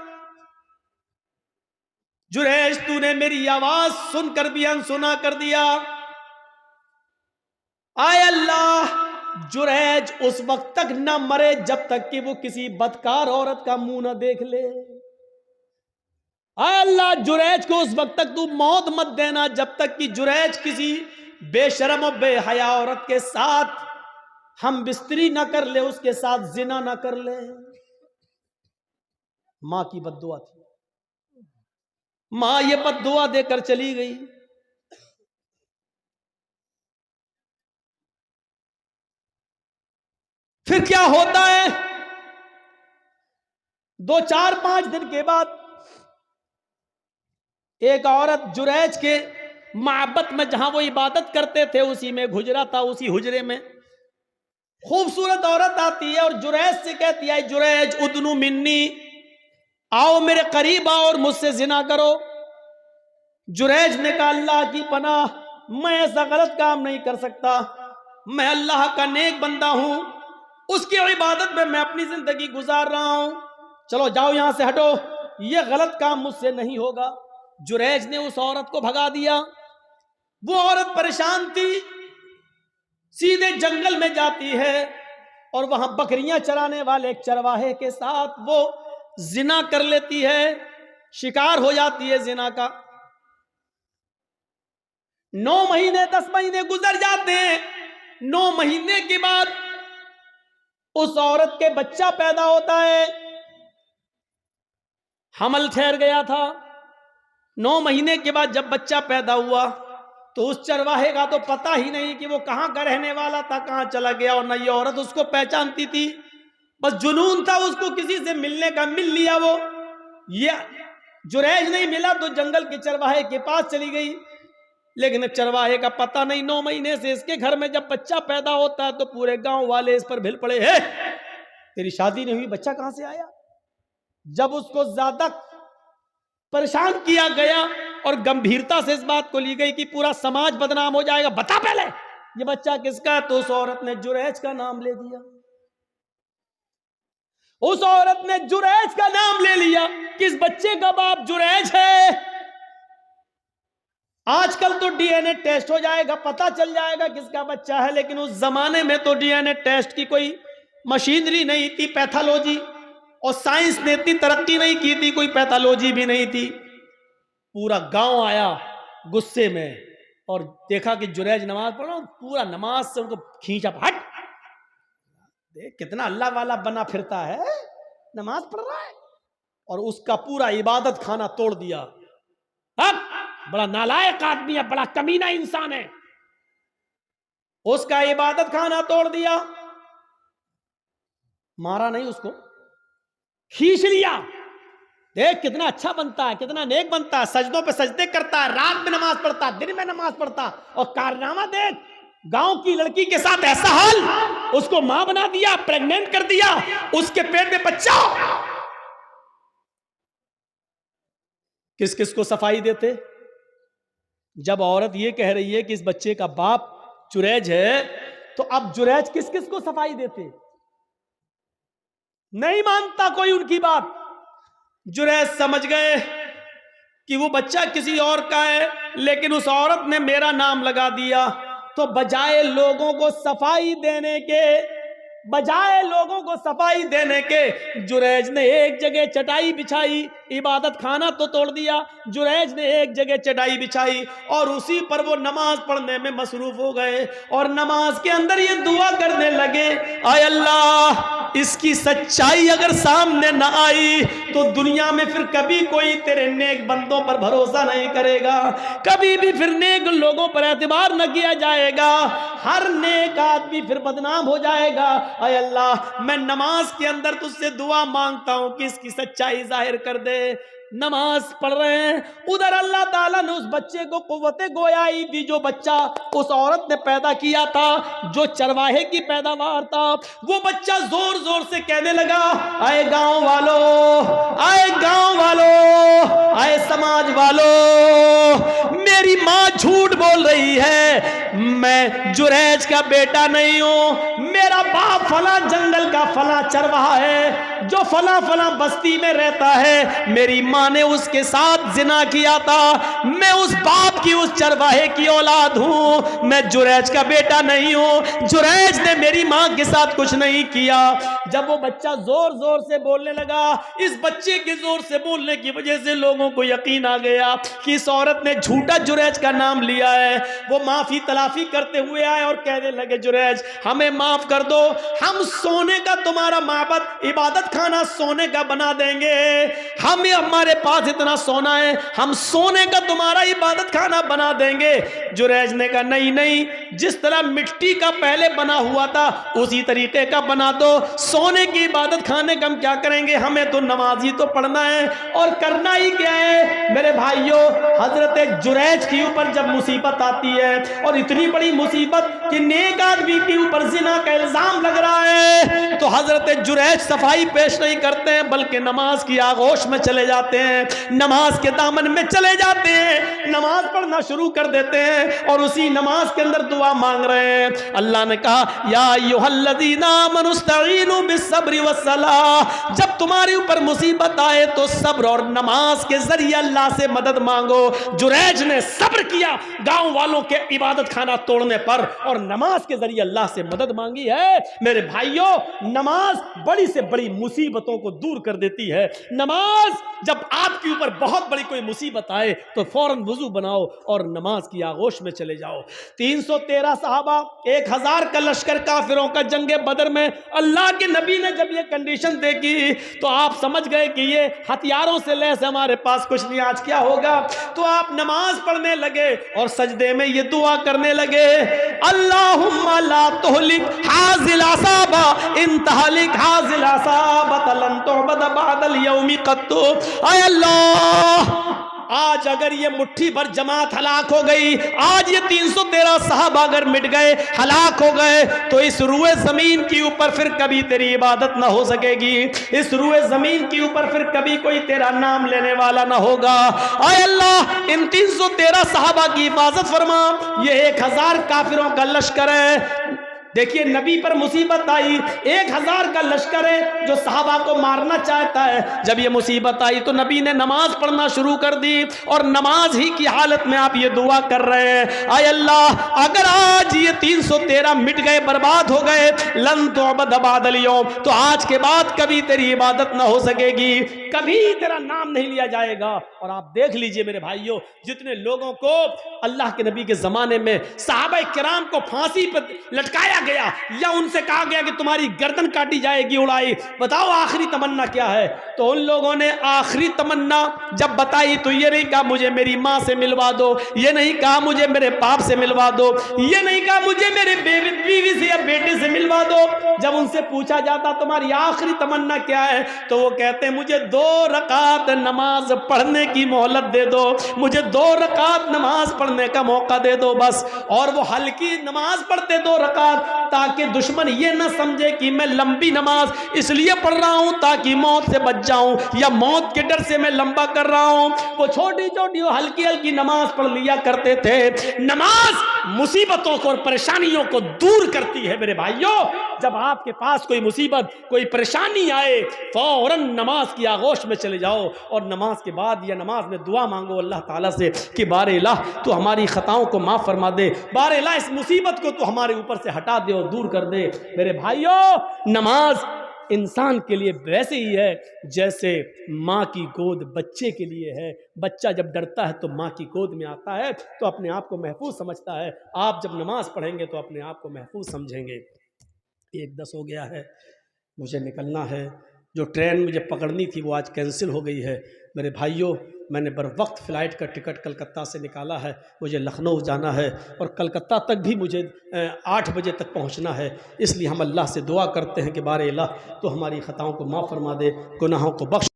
Speaker 1: جریج تو نے میری آواز سن کر بھی انسنا کر دیا. آئے اللہ، جریج اس وقت تک نہ مرے جب تک کہ وہ کسی بدکار عورت کا منہ نہ دیکھ لے. آئے اللہ، جریج کو اس وقت تک تو موت مت دینا جب تک کہ جریج کسی بے شرم و بے حیا عورت کے ساتھ ہم بستری نہ کر لے، اس کے ساتھ زنا نہ کر لے۔ ماں کی بد دعا تھی، ماں یہ بد دعا دے کر چلی گئی۔ پھر کیا ہوتا ہے؟ 2 4 5 دن کے بعد ایک عورت جریج کے معبد میں جہاں وہ عبادت کرتے تھے اسی میں حجرہ تھا، اسی حجرے میں خوبصورت عورت آتی ہے اور جریج سے کہتی ہے جریج ادنو منی، آؤ میرے قریب آؤ اور مجھ سے زنا کرو۔ جریج نے کہا اللہ کی پناہ، میں ایسا غلط کام نہیں کر سکتا، میں اللہ کا نیک بندہ ہوں، اس کی عبادت میں اپنی زندگی گزار رہا ہوں، چلو جاؤ یہاں سے ہٹو، یہ غلط کام مجھ سے نہیں ہوگا۔ جریج نے اس عورت کو بھگا دیا۔ وہ عورت پریشان تھی، سیدھے جنگل میں جاتی ہے اور وہاں بکریاں چرانے والے ایک چرواہے کے ساتھ وہ زنا کر لیتی ہے، شکار ہو جاتی ہے زنا کا۔ 9 مہینے 10 مہینے گزر جاتے ہیں۔ 9 مہینے کے بعد اس عورت کے بچہ پیدا ہوتا ہے، حمل ٹھہر گیا تھا۔ 9 مہینے کے بعد جب بچہ پیدا ہوا تو اس چرواہے کا تو پتہ ہی نہیں کہ وہ کہاں کا رہنے والا تھا، کہاں چلا گیا، اور نہ یہ عورت اس کو پہچانتی تھی، بس جنون تھا اس کو کسی سے ملنے کا، مل لیا وہ۔ یہ جریج نہیں ملا تو جنگل کے چرواہے کے پاس چلی گئی، لیکن چرواہے کا پتہ نہیں۔ 9 مہینے سے اس کے گھر میں جب بچہ پیدا ہوتا ہے تو پورے گاؤں والے اس پر بھل پڑے، ہے تیری شادی نہیں ہوئی، بچہ کہاں سے آیا؟ جب اس کو زیادہ پریشان کیا گیا اور گمبھیرتا سے اس بات کو لی گئی کہ پورا سماج بدنام ہو جائے گا، بتا پہلے یہ بچہ کس کا ہے، تو اس عورت نے جریج کا نام لے دیا۔ اس عورت نے جریج کا نام لے لیا کہ اس بچے کا باپ جریج ہے۔ آج کل تو ڈی این اے ٹیسٹ ہو جائے گا، پتا چل جائے گا کس کا بچہ ہے، لیکن اس زمانے میں تو ڈی این اے ٹیسٹ کی کوئی مشینری نہیں تھی، پیتھولوجی اور سائنس نے اتنی ترقی نہیں کی تھی، کوئی پیتھولوجی بھی نہیں تھی۔ پورا گاؤں آیا غصے میں اور دیکھا کہ جریج نماز پڑھ رہا ہوں، پورا نماز سے ان کو کھینچا، ہٹ دیکھ کتنا اللہ والا بنا پھرتا ہے، نماز پڑھ رہا ہے، اور اس کا پورا عبادت خانہ توڑ دیا۔ اب بڑا نالائق آدمی ہے، بڑا کمینہ انسان ہے، اس کا عبادت خانہ توڑ دیا۔ مارا نہیں، اس کو کھینچ لیا، دیکھ کتنا اچھا بنتا ہے، کتنا نیک بنتا ہے، سجدوں پہ سجدے کرتا ہے، رات میں نماز پڑھتا ہے، دن میں نماز پڑھتا، اور کارنامہ دیکھ، گاؤں کی لڑکی کے ساتھ ایسا حال، اس کو ماں بنا دیا، پریگننٹ کر دیا، اس کے پیٹ میں بچہ۔ کس کس کو صفائی دیتے؟ جب عورت یہ کہہ رہی ہے کہ اس بچے کا باپ جریج ہے، تو اب جریج کس کس کو صفائی دیتے؟ نہیں مانتا کوئی ان کی بات۔ جریج سمجھ گئے کہ وہ بچہ کسی اور کا ہے، لیکن اس عورت نے میرا نام لگا دیا، تو بجائے لوگوں کو صفائی دینے کے جریج نے ایک جگہ چٹائی بچھائی، عبادت خانہ تو توڑ دیا، جریج نے ایک جگہ چٹائی بچھائی اور اسی پر وہ نماز پڑھنے میں مصروف ہو گئے، اور نماز کے اندر یہ دعا کرنے لگے، اے اللہ اس کی سچائی اگر سامنے نہ آئی تو دنیا میں پھر کبھی کوئی تیرے نیک بندوں پر بھروسہ نہیں کرے گا، کبھی بھی پھر نیک لوگوں پر اعتبار نہ کیا جائے گا، ہر نیک آدمی پھر بدنام ہو جائے گا۔ اے اللہ میں نماز کے اندر تجھ سے دعا مانگتا ہوں کہ اس کی سچائی ظاہر کر دے۔ نماز پڑھ رہے ہیں، ادھر اللہ تعالیٰ نے اس بچے کو قوت گویائی دی، جو بچہ اس عورت نے پیدا کیا تھا، جو چرواہے کی پیداوار تھا، وہ بچہ زور زور سے کہنے لگا، اے گاؤں والو، اے گاؤں والو، اے سماج والو، میری ماں جھوٹ بول رہی ہے، میں جریج کا بیٹا نہیں ہوں، میرا باپ فلاں جنگل کا فلاں چرواہا ہے جو فلاں فلاں بستی میں رہتا ہے، میری ماں نے اس کے ساتھ زنا کیا تھا، میں اس باپ آپ کی اس چرواہے کی اولاد ہوں، میں جریج کا بیٹا نہیں ہوں، جریج نے میری ماں کے ساتھ کچھ نہیں کیا۔ جب وہ بچہ زور زور سے بولنے لگا، اس بچے کے زور سے بولنے کی وجہ سے لوگوں کو یقین آ گیا کہ اس عورت نے جھوٹا جریج کا نام لیا ہے۔ وہ معافی تلافی کرتے ہوئے آئے اور کہنے لگے جریج ہمیں معاف کر دو، ہم سونے کا تمہارا معبد عبادت خانہ سونے کا بنا دیں گے، ہمارے پاس اتنا سونا ہے ہم سونے کا تمہارا عبادت خانہ بنا دیں گے۔ جریج نے کہا نہیں نہیں، جس طرح مٹی کا پہلے بنا ہوا تھا اسی طریقے کا بنا دو، سونے کی عبادت خانے کا ہم کیا کریں گے، ہمیں تو نماز ہی تو پڑھنا ہے اور کرنا ہی کیا ہے۔ میرے بھائیوں، حضرت جریج کے اوپر جب مصیبت آتی ہے اور اتنی بڑی مصیبت کہ نیک آدمی کے اوپر زنا کا الزام لگ رہا ہے، تو حضرت جریج صفائی پیش نہیں کرتے ہیں بلکہ نماز کی آغوش میں چلے جاتے ہیں، نماز کے دامن میں چلے جاتے ہیں، نماز پڑھنا شروع کر دیتے ہیں اور اسی نماز کے اندر دعا مانگ رہے ہیں۔ اللہ نے کہا یا ایھا الذین آمنوا استعینوا بالصبر والصلاۃ، جب تمہارے اوپر مصیبت آئے تو صبر اور نماز کے ذریعے اللہ سے مدد مانگو۔ جریج نے صبر کیا گاؤں والوں کے عبادت خانہ توڑنے پر اور نماز کے ذریعے اللہ سے مدد مانگی ہے۔ میرے بھائیوں، نماز بڑی سے بڑی مصیبتوں کو دور کر دیتی ہے۔ نماز جب آپ کے اوپر بہت بڑی کوئی مصیبت آئے تو فوراً وضو بناؤ اور نماز کی آغوش میں چلے جاؤ۔ 313 صحابہ، 1000 کا لشکر کافروں کا جنگ بدر میں، اللہ کے نبی نے جب یہ کنڈیشن دیکھی تو آپ سمجھ گئے کہ یہ ہتھیاروں سے لیس ہمارے پاس کچھ نہیں، آج کیا ہوگا؟ تو آپ نماز پڑھنے لگے اور سجدے میں یہ دعا کرنے لگے اللہم لا تہلک ھذی العصابہ ان تہلک ھذی العصابہ لن تعبد بعد اليوم قط۔ اے اللہ، آج اگر یہ مٹھی بھر جماعت ہلاک ہو گئی، آج یہ 313 صحابہ اگر مٹ گئے، ہلاک ہو گئے، تو اس روئے زمین کے اوپر پھر کبھی تیری عبادت نہ ہو سکے گی، اس روئے زمین کے اوپر پھر کبھی کوئی تیرا نام لینے والا نہ ہوگا۔ اے اللہ، ان 313 صحابہ کی حفاظت فرما، یہ 1000 کافروں کا لشکر ہے۔ دیکھیے نبی پر مصیبت آئی، 1000 کا لشکر ہے جو صحابہ کو مارنا چاہتا ہے۔ جب یہ مصیبت آئی تو نبی نے نماز پڑھنا شروع کر دی اور نماز ہی کی حالت میں آپ یہ دعا کر رہے ہیں اے اللہ، اگر آج یہ 313 مٹ گئے، برباد ہو گئے، لن تعبد بعد اليوم، تو آج کے بعد کبھی تیری عبادت نہ ہو سکے گی، کبھی تیرا نام نہیں لیا جائے گا۔ اور آپ دیکھ لیجئے میرے بھائیوں، جتنے لوگوں کو اللہ کے نبی کے زمانے میں صحابہ کرام کو پھانسی پر لٹکایا گیا یا ان سے کہا گیا کہ تمہاری گردن کاٹی جائے گی، اڑائی، بتاؤ آخری تمنا کیا ہے؟ تو ان لوگوں نے آخری تمنا جب بتائی تو یہ نہیں کہا مجھے میری ماں سے ملوا دو، یہ نہیں کہا مجھے میرے باپ سے ملوا دو، یہ نہیں کہا مجھے میرے بیوی سے یا بیٹے سے ملوا دو۔ جب ان سے پوچھا جاتا تمہاری آخری تمنا کیا ہے تو وہ کہتے ہیں مجھے 2 رکعت نماز پڑھنے کی مہلت دے دو، مجھے 2 رکعت نماز پڑھنے کا موقع دے دو بس۔ اور وہ ہلکی نماز پڑھتے 2 رکعت تاکہ دشمن یہ نہ سمجھے کہ میں لمبی نماز اس لیے پڑھ رہا ہوں تاکہ موت سے بچ جاؤں یا موت کے ڈر سے میں لمبا کر رہا ہوں۔ وہ چھوٹی چھوٹی ہلکی ہلکی نماز پڑھ لیا کرتے تھے۔ نماز مصیبتوں کو اور پریشانیوں کو دور کرتی ہے میرے بھائیوں۔ جب آپ کے پاس کوئی مصیبت کوئی پریشانی آئے فوراً نماز کی آغوش میں چلے جاؤ اور نماز کے بعد یا نماز میں دعا مانگو اللہ تعالیٰ سے کہ بار الہ تو ہماری خطاؤں کو معاف فرما دے، بار الہ اس مصیبت کو تو ہمارے اوپر سے ہٹا دے اور دور کر دے۔ میرے بھائیوں، نماز انسان کے لیے ویسے ہی ہے جیسے ماں کی گود بچے کے لیے ہے۔ بچہ جب ڈرتا ہے تو ماں کی گود میں آتا ہے تو اپنے آپ کو محفوظ سمجھتا ہے۔ آپ جب نماز پڑھیں گے تو اپنے آپ کو محفوظ سمجھیں گے۔ 1:10 ہو گیا ہے، مجھے نکلنا ہے۔ جو ٹرین مجھے پکڑنی تھی وہ آج کینسل ہو گئی ہے۔ میرے بھائیوں، میں نے بر وقت فلائٹ کا ٹکٹ کلکتہ سے نکالا ہے، مجھے لکھنؤ جانا ہے اور کلکتہ تک بھی مجھے 8 بجے تک پہنچنا ہے۔ اس لیے ہم اللہ سے دعا کرتے ہیں کہ بار الہ تو ہماری خطاؤں کو معاف فرما دے، گناہوں کو بخش